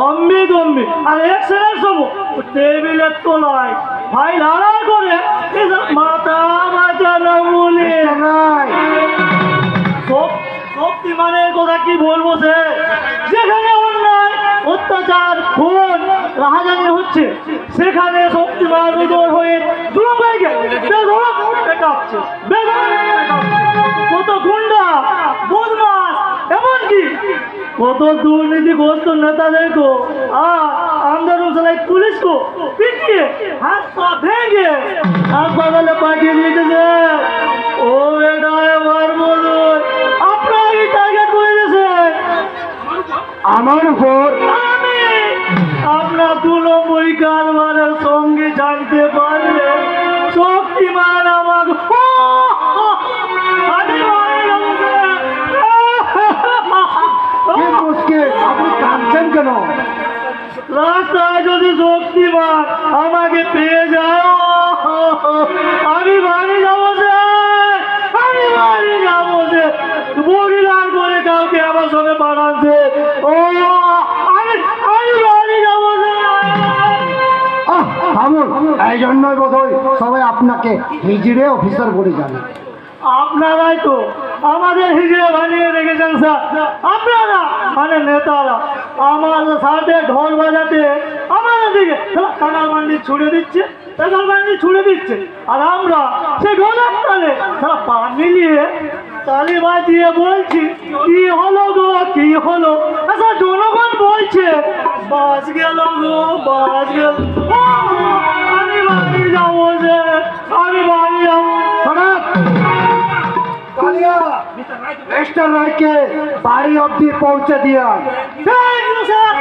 অম্বি দম্বি আর এক্সেলের সময় টেবিলের তোলায় ভাই লড়াই করে এসব মাথা বাঁচানো পুলিশ। শক্তিমানের কথা কি বলবো সে, যেখানে অন্যায় অত্যাচার খুন রাহাজানি হচ্ছে সেখানে শক্তিমান উদয় হয়ে দুর্গাইকে পেটাচ্ছে, কত গুন্ডা বদমাস এমনকি কত দুর্নীতিগ্রস্ত নেতাদেরকে আন্দোলন চালাই পুলিশকে পিটিয়ে হাত পা ভেঙে হাসপাতালে পাঠিয়ে দিয়েছে। ও বেটা এবার বলুন আপনারই টার্গেট করে দিয়েছে আমার উপর? আমি আপনার 2 নম্বরই কারবারের সঙ্গে জানতে পারলে শক্তিমান আমাকে কি মুশকিল, আপনি কাঁদছেন কেন? রাস্তায় যদি শক্তিমান আমাকে পেয়ে যায় আমি বাড়ি যাবো স্যার, আমি বাড়ি যাবো যে বড়িলার করে কাউকে আমার সঙ্গে বানাচ্ছে, আমি বাড়ি যাবো থামুন, এই জন্যই বোধহয় সবাই আপনাকে হিজড়ে অফিসার বলে জানে। আপনারাই তো আমাদের হিজড়ে বানিয়ে রেখেছেন স্যার, আপনারা মানে নেতারা আমার সাথে ঢোল বাজাতে আমাদের দিকে টাকার বান্ডি ছুড়ে দিচ্ছে, টাকার বান্ডি ছুড়ে দিচ্ছে, আর আমরা সেই ঢোলের তালে তারা পা মিলিয়ে তালি বাজিয়ে বলছি কি হলো গো কি হলো। আচ্ছা জনগণ বলছে বাস গেল গো বাস গেল, আমি বাড়ি যাবো যে আমি বাড়ি যাবো। মিস্টার রায়কে বাড়ি অবধি পৌঁছে দিয়ে থ্যাংক ইউ স্যার,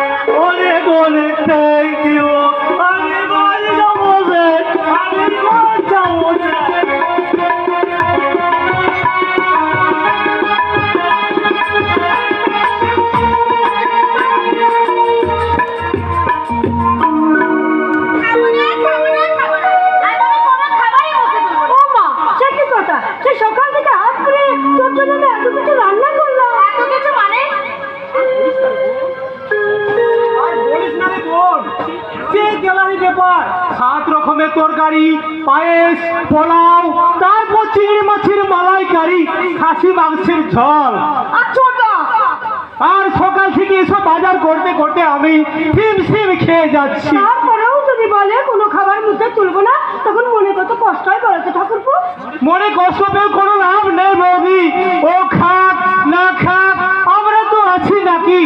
অনেক অনেক থ্যাংক ইউ। আমি বাড়ি যাবো স্যার, আমি বাড়ি যাবো সকাল থেকে আসলে তোর জন্য আমি এত কিছু রান্না করলাম। এত কিছু মানে বলিস না রে বোন, সে গ্যালারি ব্যাপার, 7 রকমের তরকারি, পায়েস, পোলাও, তারপর চিংড়ি মাছের মালাইকারি, খাসি মাংসের ঝোল, আর সকাল থেকে এসব বাজার করতে করতে আমি হিমশিম খেয়ে যাচ্ছি। তারপরেও যদি বলে কোনো খাবার মুখে তুলবো না তখন মনে কত কষ্ট হয় বলতে ঠাকুরপো। মনে কষ্ট পেয়ে কোনো লাভ নেই বৌদি, ও খাক না খাক আমরা তো আছি নাকি।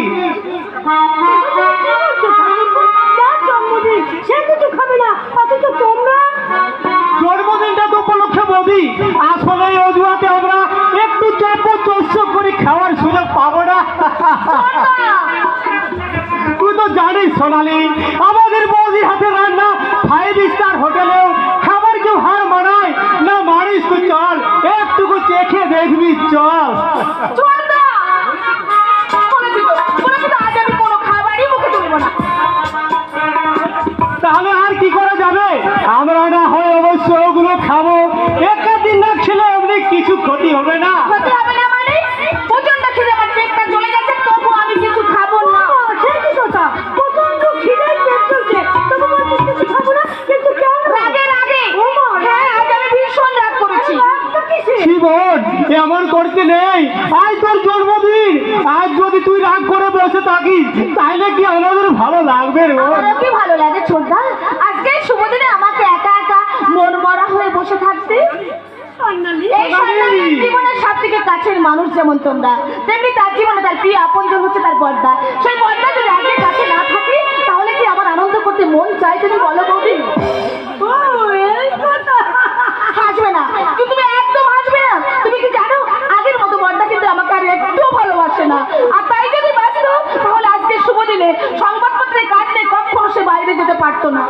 জন্মদিন সে কিছু খাবে না, অথচ তোমরা জন্মদিনটা তো উপলক্ষে বৌদি জানিস সোনালি, আমাদের বৌদির হাতে রান্না 5 স্টার হোটেলেও খাবার কেউ হার মানায় না। মানিস তো চল, একটুকু চেখে দেখবি, চল। চল না, বলেছি তো আজ আমি কোনো খাবারই মুখে তুলবো না। তাহলে আর কি করা যাবে? আমরা না হয় অবশ্য ওগুলো খাবো, একটা দিন না খেলে এমনি কিছু ক্ষতি হবে না। ক্ষতি হবে না মানে? প্রচন্ড খিদে, আমার পেটটা জ্বলে যাচ্ছে, তবু আমি কিছু খাবো না। সে কি কথা? প্রচন্ড খিদে, পেট চলছে, তবু বলছিস কিছু খাবো না? কিন্তু কেন? রাগে রাগে। হ্যাঁ, আজ আমি ভীষণ রাগ করেছি। জীবন এমন করতে নেই, আজ তোর জন্মদিন। আজ যদি তুই রাগ করে বসে থাকিস তাহলে কি আমাদের ভালো লাগবে রে? আমারও কি ভালো লাগে ছোটদা, আজকে এই শুভ দিনে আমাকে একা একা মন মরা হয়ে বসে থাকতে? এই সন্ন্যাসীর জীবনের সব থেকে কাছের মানুষ যেমন তোমরা, তেমনি তার জীবনে তার প্রিয় আপনজন হচ্ছে তার বর্দা। সেই বর্দা যদি আজকে কাছে না থাকে তাহলে কি আমার আনন্দ করতে মন চাই? তুমি বলো বৌদি। হাসবে না, তুমি একদম হাসবে না। তুমি কি জানো আগের মতো বর্দা কিন্তু আমাকে আর একটু ভালোবাসে না। আর তাই যদি বাঁচত তাহলে আজকে শুভ দিনে সংবাদপত্রে কাজ নেই, কখনো সে বাইরে যেতে পারতো না।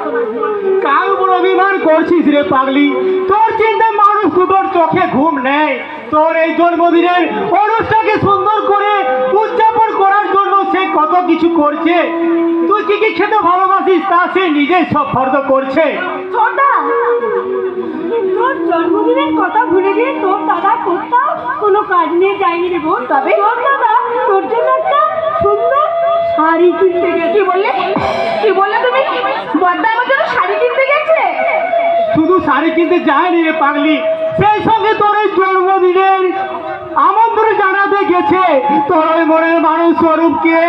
কার উপর অভিমান করছিস রে পাগলি? তোর চিন্তায় মানুষ দুটোর চোখে ঘুম নেই। তোর এই জন্মদিনের অনুষ্ঠানকে সুন্দর করে উদযাপন করার জন্য সে কত কিছু করছে। তুই কি কি খেতে ভালোবাসিস তা সে নিজেই সব ফর্দ করছে। ছোটা, তোর জন্মদিনের কথা ভুলে গিয়ে তোর দাদা কোথাও কোনো কাজ নিয়ে যায়নি রে বোন। তবে তোর দাদা তোর জন্য একটা সুন্দর শাড়ি কিনতে গেছে। কি বললে? কি বললে তুমি? বড়দা আমার জন্য শাড়ি কিনতে গেছে? শুধু শাড়ি কিনতে যায়নি রে পাগলি, সেই সঙ্গে তোর এই জন্মদিনের আমন্ত্রণ জানাতে গেছে তোর ওই মনের মানুষ স্বরূপকে।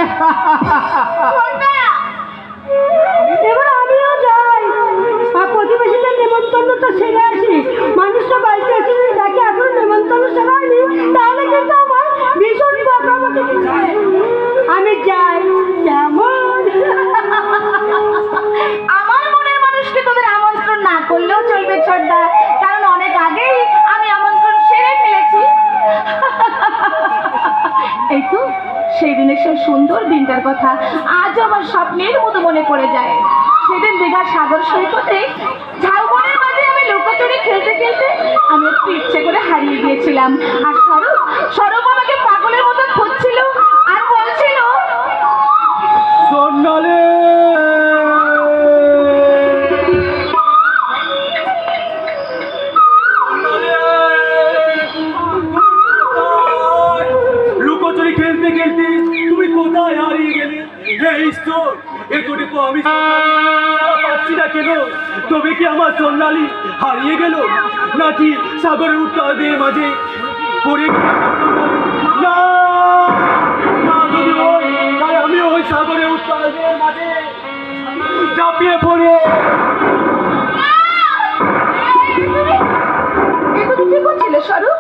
এবার আমিও যাই, আর প্রতিবেশীদের নেমন্তন্নটা সেরে আসি। মানুষটা বাড়িতে আছে, তাকে এখন নেমন্তন্ন সেরাইনি তাহলে কিন্তু আমার ভীষণ বকাবকি দিচ্ছে। আমি যাই। কেমন? আমার মনের মানুষকে তোদের আমন্ত্রণ না করলেও চলবে ছোটদা, কারণ অনেক আগেই আমি আমন্ত্রণ সেরে ফেলেছি। এই তো সেই দিনের সেই সুন্দর দিনটার কথা আজ আমার স্বপ্নের মতো মনে পড়ে যায়। সেদিন দীঘার সাগর সৈকতে ঝাউবনের মাঝে আমি লুকোচুরি খেলতে খেলতে আমি একটু ইচ্ছে করে হারিয়ে গিয়েছিলাম। আর স্বরূপ আমাকে পাগলের মতো খুঁজছিল আর বলছিল, সোনালি, লুকোচুরি খেলতে খেলতে তুমি কোথায় হারিয়ে গেলে? হে ঈশ্বর, এতটুকু আমি পাচ্ছি না কেন? তবে কি আমার সোনালি হারিয়ে গেল, নাকি সাগরের উত্তালের মাঝে পড়ে গেল? না না, যদি হয় তাই আমি ওই সাগরের উত্তালের মাঝে ঝাঁপিয়ে পড়ে। এগুলো কি করছিলে স্বরূপ?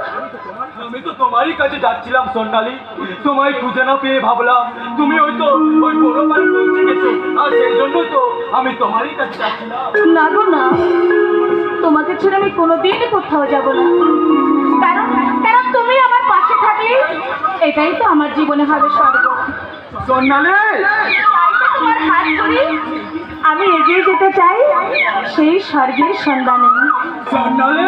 আমি তো তোমারই কাছে যাচ্ছিলাম সোনালি, তোমায় খুঁজে না পেয়ে ভাবলাম তুমি হয়তো ওই বড় বাড়ি পৌঁছে গেছো, আর সেই জন্য তো আমি তোমারই কাছে যাচ্ছিলাম। না গো না, তোমাকে ছেড়ে আমি কোনোদিনই কোথাও যাব না। কারণ কারণ তুমি আমার পাশে থাকলে এটাই তো আমার জীবনে হবে স্বর্গ। সোনালি, তাই তো তোমার হাত ধরে আমি এগিয়ে যেতে চাই সেই স্বর্গের সন্ধানে। সোনালি,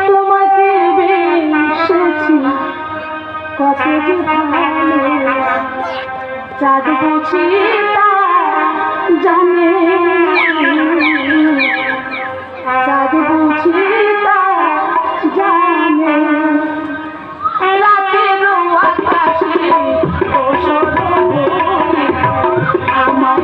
তোমাকে বেসেছি কত যে ভালো, চাঁদ বুঝি তা জানে, চাঁদ বুঝি তা জানে, রাতের আকাশে আমার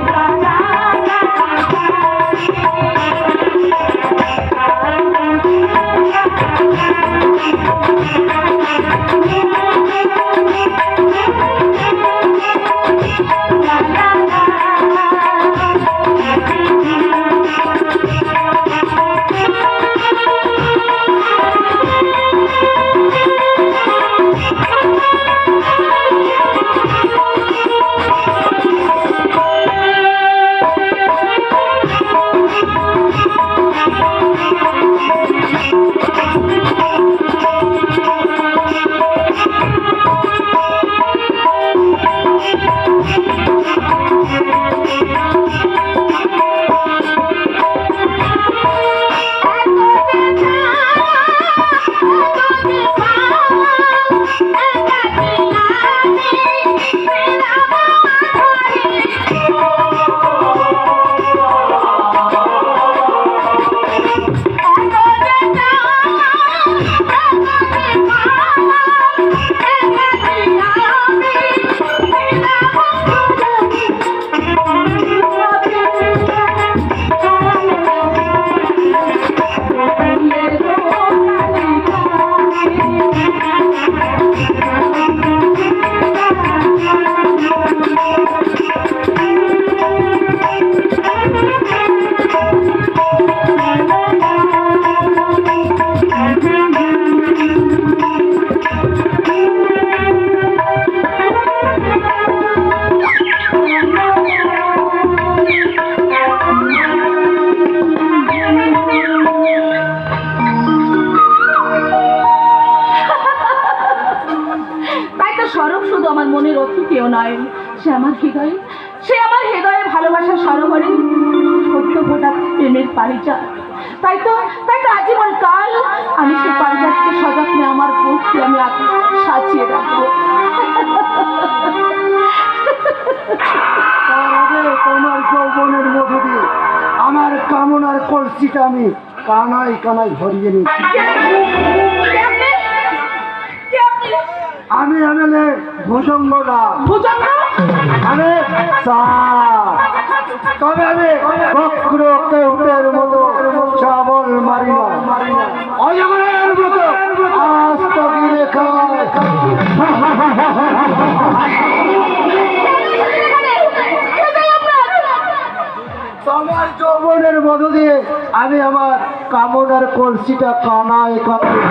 সে আমার হৃদয়ে ভালোবাসার সরোবরে সত্য ফোটা প্রেমের পারিজাত। তাই তো আজীবন কাল আমি সেই পারিজাতকে সযত্নে আমার বুককে আমি সাজিয়ে রাখবো। তার আগে তোমার যৌবনের মধ্যে দিয়ে আমার কামনার কলসিটা আমি কানাই কানাই ভরিয়ে নিচ্ছি। আমি এমএলএ ভুজঙ্গরা, আমি তবে আমি বক্র কেউটের মতো চাবল মারি না, অজগরের মতো আজ তো গিরে খায়। তোমার যৌবনের মধ্য দিয়ে আমি আমার কামনার কলসিটা কানায় কানায়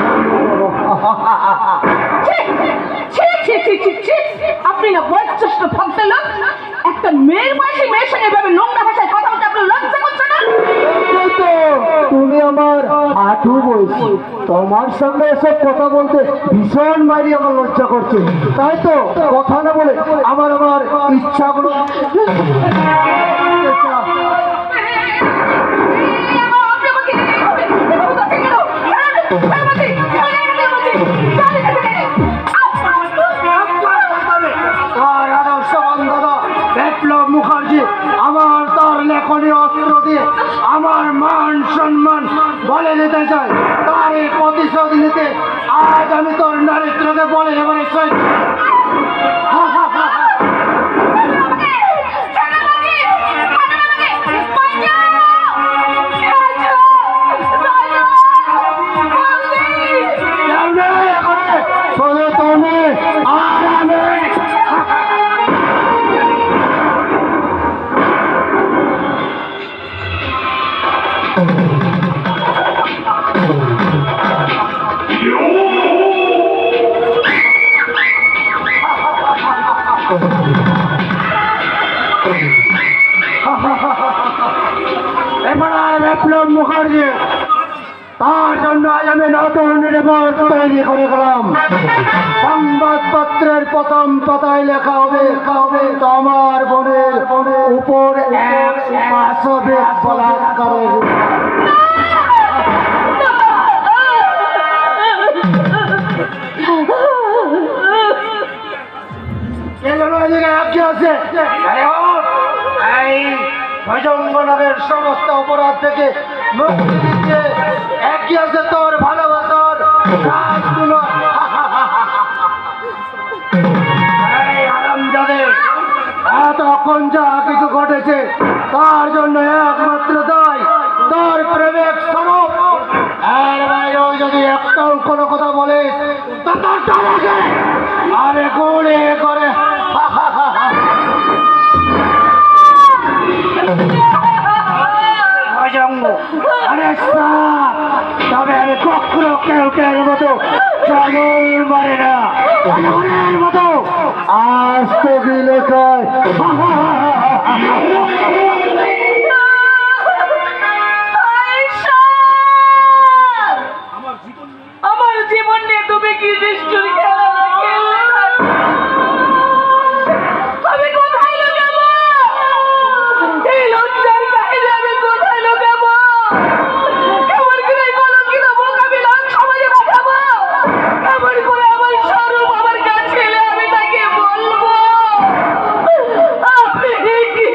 আপনি না বয়োজ্যেষ্ঠ ভদ্রলোক, একটা মেয়ের বয়সী মেয়ের সঙ্গে এভাবে নোংরা ভাষায় কথা বলতে আপনার লজ্জা করছে না? তুমি আমার হাঁটু বলছি, তোমার সঙ্গে এসব কথা বলতে ভীষণ মারি আমার লজ্জা করছে। তাই তো কথা না বলে আমার ইচ্ছাগুলো বিপ্লব মুখার্জি আমার তার লেখনী অস্ত্র দিয়ে আমার মান সম্মান বলে নিতে চাই। তার এই প্রতিশোধ নিতে আজ আমি তোর নারীত্রকে বলে এবারে বিপ্লব মুখার্জি, তার জন্য আজ আমি নতুন রিপোর্ট তৈরি করে গেলাম। সংবাদপত্রের প্রথম পাতায় লেখা হবে তোমার বোনের উপর এক পাশবিক বলাৎকারের। ভজঙ্গনগরের সমস্ত অপরাধ থেকে মুক্তি দিচ্ছে একই আছে তোর ভালোবাসার রাজগুলো। এতক্ষণ যা কিছু ঘটেছে তার জন্য একমাত্র দায় তোর প্রেমের স্বরূপ। এর বাইরেও যদি একটাও কোনো কথা বলিস তো তোর টাকাকে আমি গুলি করে তবে আমি কখনো কেউ মতো চাগল মারে না, মতো আজ তো দিলে আমার জীবন নিয়ে তুমি কি নিষ্ঠুর খেলা খেললে? আমি কোথায় লুকাবো? এই লজ্জার কাহিনী আমি কোথায় লুকাবো? কেমন করে কলঙ্কিত মুখ আমি সমাজে পাঠাবো? কেমন করে আমার স্বরূপ আমার কাছে এলে আমি তাকে বলবো? আপনি কি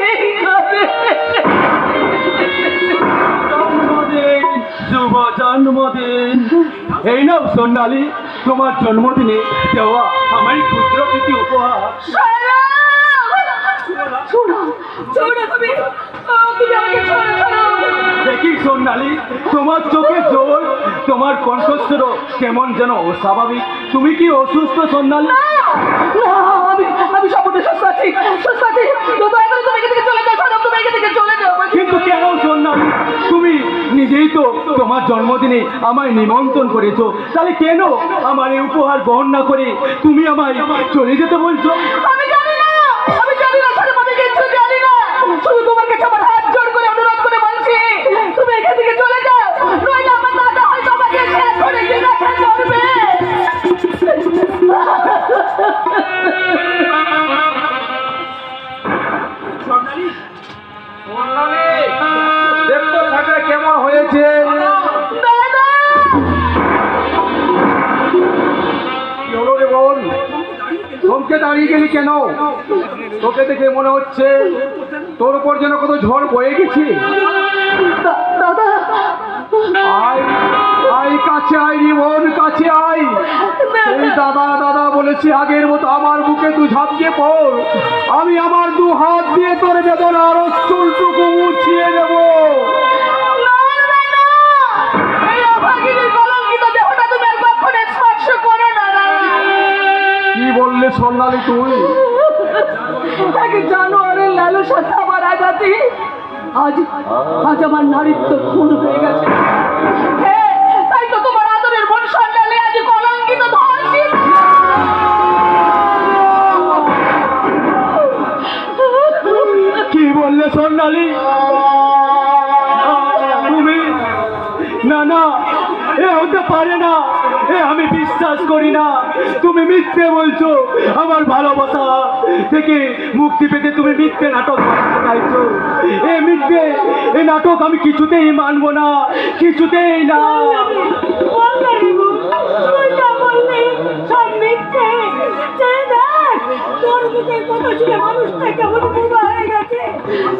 শুভ জন্মদিন। এই নাও সোনালি, তোমার জন্মদিনে দেওয়া আমার ক্ষুদ্র প্রীতি উপহার। দেখি সোনালি, তোমার চোখের জল, তোমার কণ্ঠস্বর কেমন যেন অস্বাভাবিক। তুমি কি অসুস্থ সোনালি? আমি সম্পূর্ণ সুস্থ আছি। কিন্তু কেন সোনালি? তুমি নিজেই তো তোমার জন্মদিনে আমায় নিমন্ত্রণ করেছো, তাহলে কেন আমার এই উপহার গ্রহণ না করে তুমি আমায় চলে যেতে বলছো? আমি জানি না, আমি কিছু জানি না। শুধু তোমার কাছে আমার হাত জোর করে অনুরোধ করে বলছি, তুমি এখান থেকে চলে যাও, নইলে আমার দাদা হয়তো আমাকে শেষ করে জিজ্ঞাসা করবে। দেখতো থাকে কেমন হয়েছে। কি হলো রে বোন, থমকে দাঁড়িয়ে গেলি কেন? তোকে দেখে মনে হচ্ছে তোর উপর যেন কত ঝড় বয়ে গেছে। আয় আয়, কাছে আয় রে বোন, কাছে আয়। এই দাদা দাদা বলেছি, আগের মতো আমার বুকে তুই ঝাঁপিয়ে পড়। আমি আমার 2 হাত দিয়ে তোর বেদনার চুলটুকু মুছিয়ে দেব। কি বললে সোনালি তুই? জানোয়ারের লালসার আমার আঘাতে আজ আজ আমার নারীত্ব খুন হয়ে গেছে। হ্যাঁ, তাই তো তোমার আদরের বোন সন্ন্যালে আজ কলঙ্কিত ধর্ষিত। কি বললে সোনালি? তুমি না না, এ হতে পারে না, এ আমি বিশ্বাস করি না। তুমি মিথ্যে বলছো। আমার ভালোবাসা থেকে মুক্তি পেতে তুমি মিথ্যে নাটক বানাতে চাইছো। এ মিথ্যে, এ নাটক আমি কিছুতেই মানবো না, কিছুতেই না। মানুষটা কেমন হয়ে গেছে,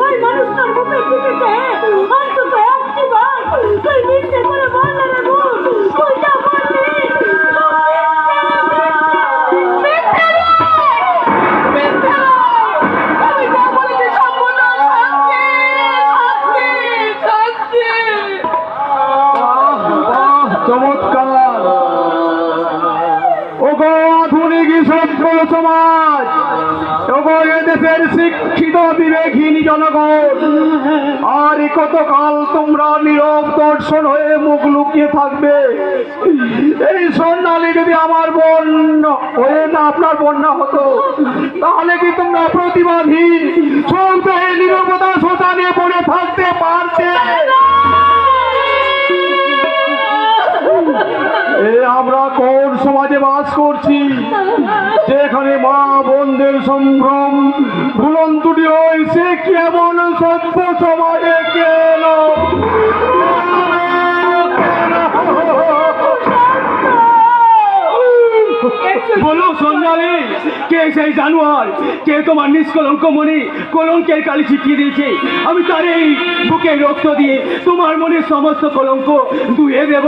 ওই মানুষটার মুখে দিতে অন্তত একটি বার তুই মিথ্যে করে বললে রে বোন, তুই যা বললি আমি যা বলেছি সম্পূর্ণ চমৎকার। ওগো আধুনিক সভ্য সমাজ, ওগো এদেশের শিক্ষিত বিবেকহীন জনগণ, আর কতকাল তোমরা নীরব দর্শন হয়ে মুখ লুকিয়ে থাকবে? এই সোনালি যদি আমার বোন হয়ে না আপনার বোন না হতো, তাহলে কি তোমরা প্রতিবাদহীন চলতে নীরবতা সোতা নিয়ে পড়ে থাকতে পারতে? এ আমরা কোন সমাজে বাস করছি, যেখানে মা বোনদের সম্ভ্রম ভুলন্তুটি হয়েছে? কেমন সভ্য সমাজে কেন? বলো সোনালি, কে সেই জানোয়ার? কে তোমার নিষ্কলঙ্ক মনে কলঙ্কের কালি ছিটিয়ে দিয়েছে? আমি তার এই বুকে রক্ত দিয়ে তোমার মনের সমস্ত কলঙ্ক ধুয়ে দেব।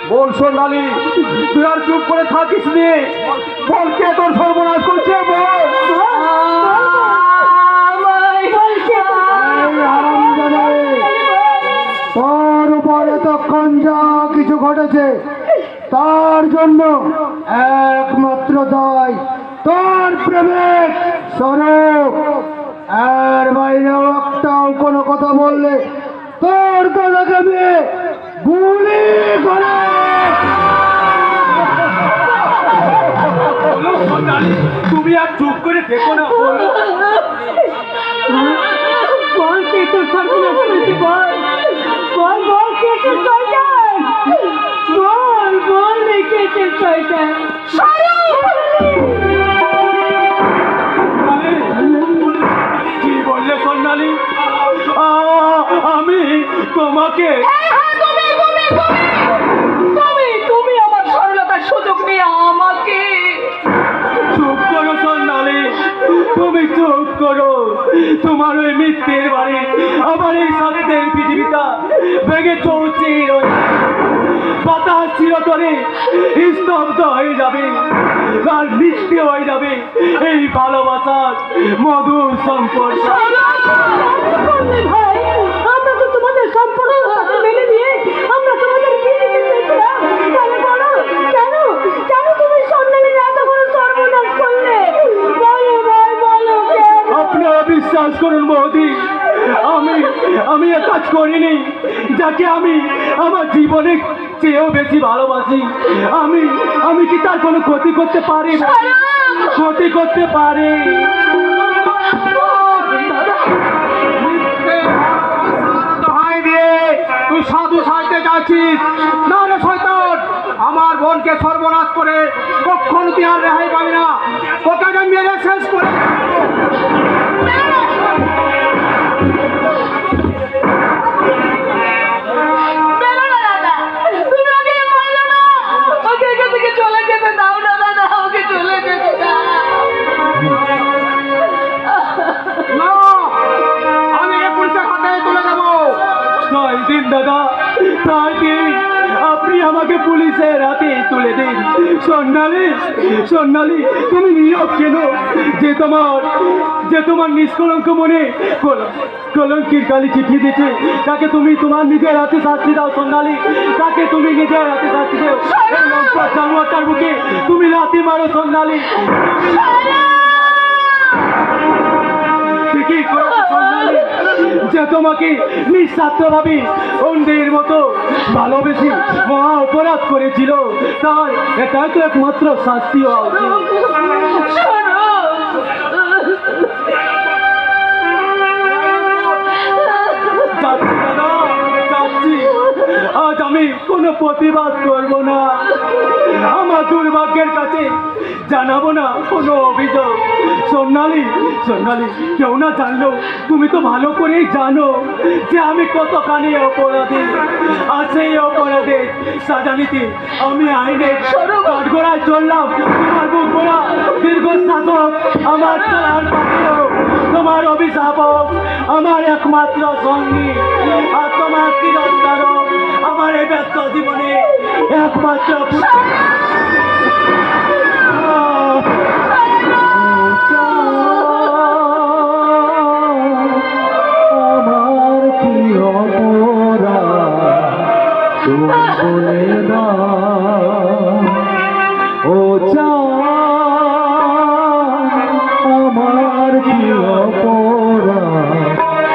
বল সোনালি, তুই আর চুপ করে থাকিস নি। বল, কে তোর সর্বনাশ করছে? বল। তোর উপর এতক্ষণ যা কিছু ঘটেছে তার জন্য একমাত্র দায় তোর প্রেমের স্বরূপ। এর বাইরেও একটাও কোনো কথা বললে তোর দাদাকে আমি গুলি করে। বলো সোনালি, তুমি আর চুপ করে থেকো না। বলো। বল কে তোর সর্বনাশ করেছে, বল বল বল কে তোর শয়তান, বল বল কে তোর শয়তান। কি বললে সোনালি? আমি তোমাকে তুমি আমার সরলতার সুযোগ নিয়ে আমাকে চুপ করো সোনালি, তুমি চুপ করো। তোমার ওই মিথ্যের বাড়ি আমার এই সত্যের পৃথিবীটা ভেঙে চৌচির বাতাস চিরতরে স্তব্ধ হয়ে যাবে, আর মিথ্যে হয়ে যাবে এই ভালোবাসার মধুর সম্পর্ক। ভাই, আমরা তো তোমাদের সম্পূর্ণ সাথে মেনে দিয়ে আমরা তোমাদের পৃথিবীতে চেয়েছিলাম, তাহলে বলো কেন কেন তুমি সন্ন্যাসীর এত বড় সর্বনাশ করলে? বলো ভাই, বলো কেন? আপনারা বিশ্বাস করুন বৌদি, আমি এ কাজ করিনি। যাকে আমি আমার জীবনে চেয়েও বেশি ভালোবাসি, আমি কি তার কোনো ক্ষতি করতে পারি? ক্ষতি করতে পারি? তুই সাধু সাজতে যাচ্ছিস? না না শয়তান, আমার বোনকে সর্বনাশ করে কখনো তুই আর রেহাই পাবি না। তোকে আমি মেরে শেষ করে বেরো না দাদা, তুমি ওকে মারো না, ওকে এখান থেকে চলে যেতে দাও না দাদা, ওকে চলে যেতে দাও। না, আমি এই পুলিশের হাতে তুলে দেবো। তাই দিন দাদা, তাই দিন, আপনি আমাকে পুলিশের হাতে তুলে দিন। স্বর্ণালী, স্বর্ণালী, তুমি নীরব কেন? যে তোমার নিষ্কলঙ্ক মনে কলঙ্কির কালি চিঠি দিচ্ছে, তাকে তুমি তোমার নিজের হাতে শাস্তি দাও। স্বর্ণালী, তাকে তুমি নিজের হাতে শাস্তি দাও। জানোয়ারটার বুকে তুমি লাথি মারো। স্বর্ণালী, ঠিকই করেছো স্বর্ণালী, যে তোমাকে নিঃস্বার্থভাবে অন্ধের মতো ভালোবেসে মহা অপরাধ করেছিল, তার এটাই তো একমাত্র শাস্তি হওয়া উচিত। যাচ্ছি দাদা, যাচ্ছি। আজ আমি কোনো প্রতিবাদ করব না, আমার দুর্ভাগ্যের কাছে জানাবো না কোনো অভিযোগ। স্বর্ণালী, স্বর্ণালী, কেউ না জানলো তুমি তো ভালো করেই জানো যে আমি কতখানি অপরাধী। আর সেই অপরাধে সাজা নিতে আমি আইনের কাঠগড়ায় চললাম। তোমার বুক ভরা দীর্ঘ শাসক আমার চলার পাথেও, তোমার অভিশাপক আমার একমাত্র সঙ্গী, আর তোমার তিরস্কারক আমার এই ব্যস্ত জীবনে একমাত্র আমার কি অপরাধ তুমি বলে দাও। ও আমার কি অপরাধ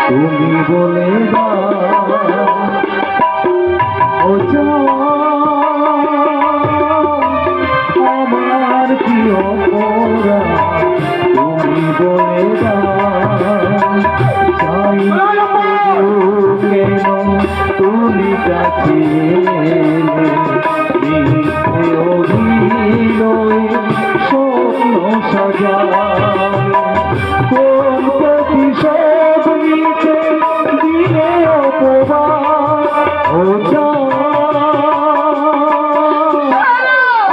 তুমি বলে দাও। ও আমার কি অপরাধ তুমি বলে দাও। চাই কেন তুমি কাছে মিথ্যে অভিনয় স্বপ্ন সাজায়, কোন প্রতিশোধ নিতে দিলে অপবাদ। ও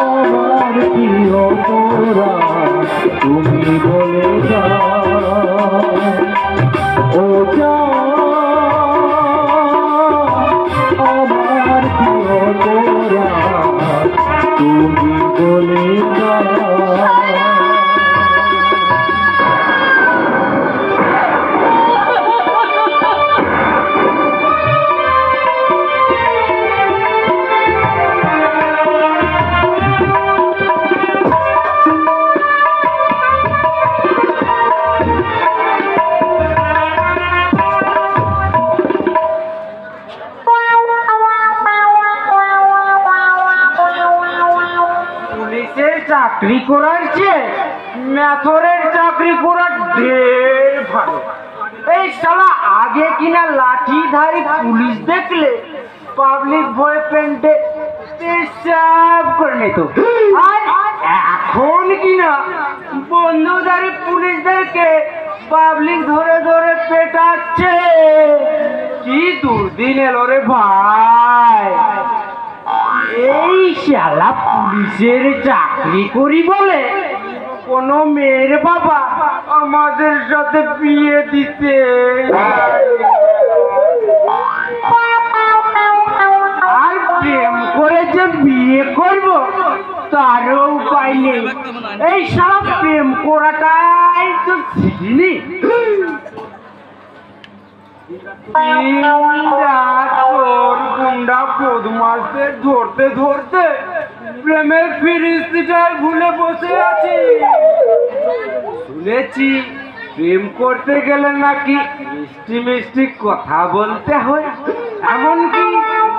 আমার কি অপরাধ তুমি বলে দাও। ও আমার কি অপরাধ তুমি বলে দাও। পুলিশের চাকরি করার চেয়ে মেথরের চাকরি করার ঢের ভালো। এই শালা আগে কিনা লাঠিধারী পুলিশ দেখলে পাবলিক ভয় পেন্টে পেশাব করে নিত, আর এখন কিনা বন্ধুধারী পুলিশদেরকে পাবলিক ধরে ধরে পেটাচ্ছে। কি দুর্দিন এলো রে ভাই। এই শালা পুলিশের চাকরি করি বলে কোন মেয়ের বাবা আমাদের সাথে বিয়ে দিতে, আর প্রেম করে যে বিয়ে করব তারও উপায় নেই। এই শালা প্রেম করাটাই তো শিখিনি। গুন্ডা বদমাসদের ধরতে ধরতে প্রেমের ফিরিস্তিটাই ভুলে বসে আছি। শুনেছি প্রেম করতে গেলে নাকি মিষ্টি মিষ্টি কথা বলতে হয়, এমনকি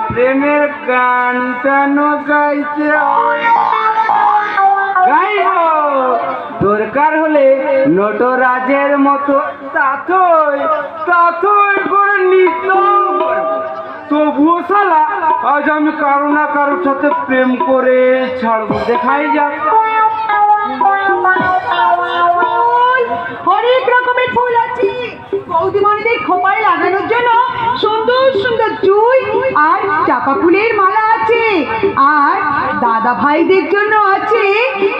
প্রেমের গান টানও গাইতে হয়। গাইব, দরকার হলে নটরাজের মতো তাথই তাথই করে নৃত্য করব। তবুও শালা আজ আমি কারো না কারোর সাথে প্রেম করে ছাড়বো, দেখাই যাক। অনেক রকমের ফুল আছে। বৌদিমণিদের খোপায় লাগানোর জন্য সুন্দর সুন্দর জুই আর চাপা ফুলের মালা আছে। আর দাদা ভাইদের জন্য আছে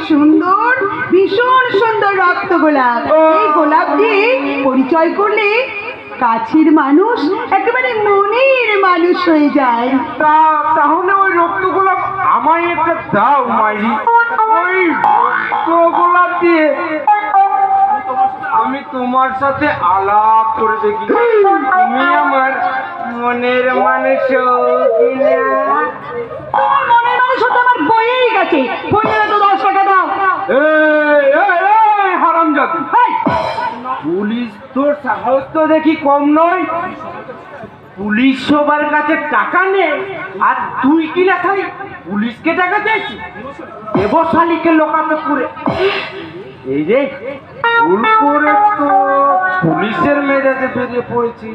সুন্দর ভীষণ সুন্দর রক্ত গোলাপ। এই গোলাপ দিয়ে পরিচয় করলে কাছের মানুষ একেবারে মনের মানুষ হয়ে যায়। তাহলে ওই রক্ত গোলাপ আমায় একটা দাও মাইরি। ওই রক্ত গোলাপ দিয়ে আমি তোমার সাথে আলাপ করে দেখি, তুমি আমার মনের মানুষ কিনা। তোমার মনের মানুষ হতে আমার বইয়েই গেছে। বইয়ের তো 10 টাকা দাও। হারামজাদি, পুলিশ তোর সাহস তো দেখি কম নয়। পুলিশ সবার কাছে টাকা নেই, আর তুই কিনা খালি পুলিশকে টাকা দিয়েছি দেবশালীকে লোকাতে পুরে। এই রে ভুল করে তো পুলিশের মেজাজে বেরিয়ে পড়েছি।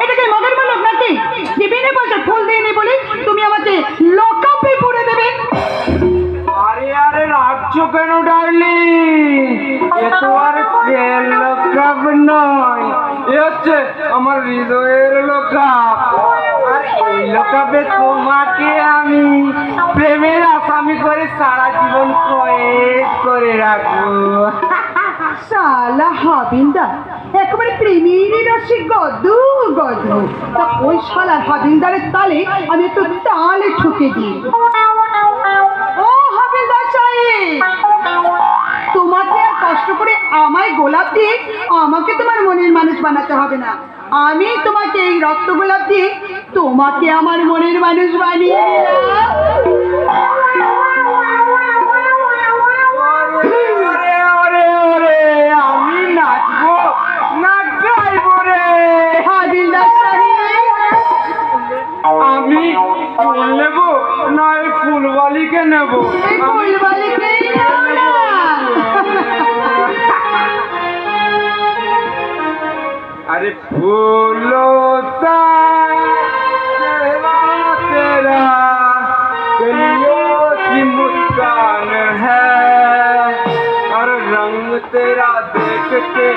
এটাকে মগের মালক নাকি? যে বিনে পয়সা ফুল দিয়ে বলে তুমি আমাকে লকআপে পুরে দেবে? আরে আরে রাজ্য কেন ডার্লিং, এ তো আর তেল লোকাপ নয়, এ হচ্ছে আমার হৃদয়ের লোকাপ। আর এই লোকাপে তোমাকে আমি প্রেমের আসামি করে সারা জীবন কয়েদ করে রাখবো। শালা হাবিলদার একেবারে প্রেমের রসে গদু গদু। তা ওই শালার হাবিলদারের তালে আমি একটু তালে ঠুকে দিই। ও হাবিলদার সাহেব, তোমাকে আর কষ্ট করে আমায় গোলাপ দিয়ে আমাকে তোমার মনের মানুষ বানাতে হবে না। আমি তোমাকে এই রক্ত গোলাপ দিয়ে তোমাকে আমার মনের মানুষ বানিয়ে দিলাম। আমি নাচবো না গাইবো রে হাবিলদার সাহেব, আমি ফুল নেবো না এই ফুলবালিকে নেবো? এই ফুলবালিকেই নাও না। अरे फूलों सा चेहरा तेरा, कलियों की मुस्कान है, और रंग तेरा देख के,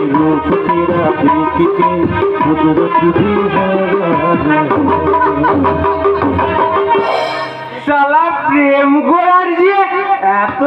रूप तेरा देख के, শালা প্রেম করার যে এত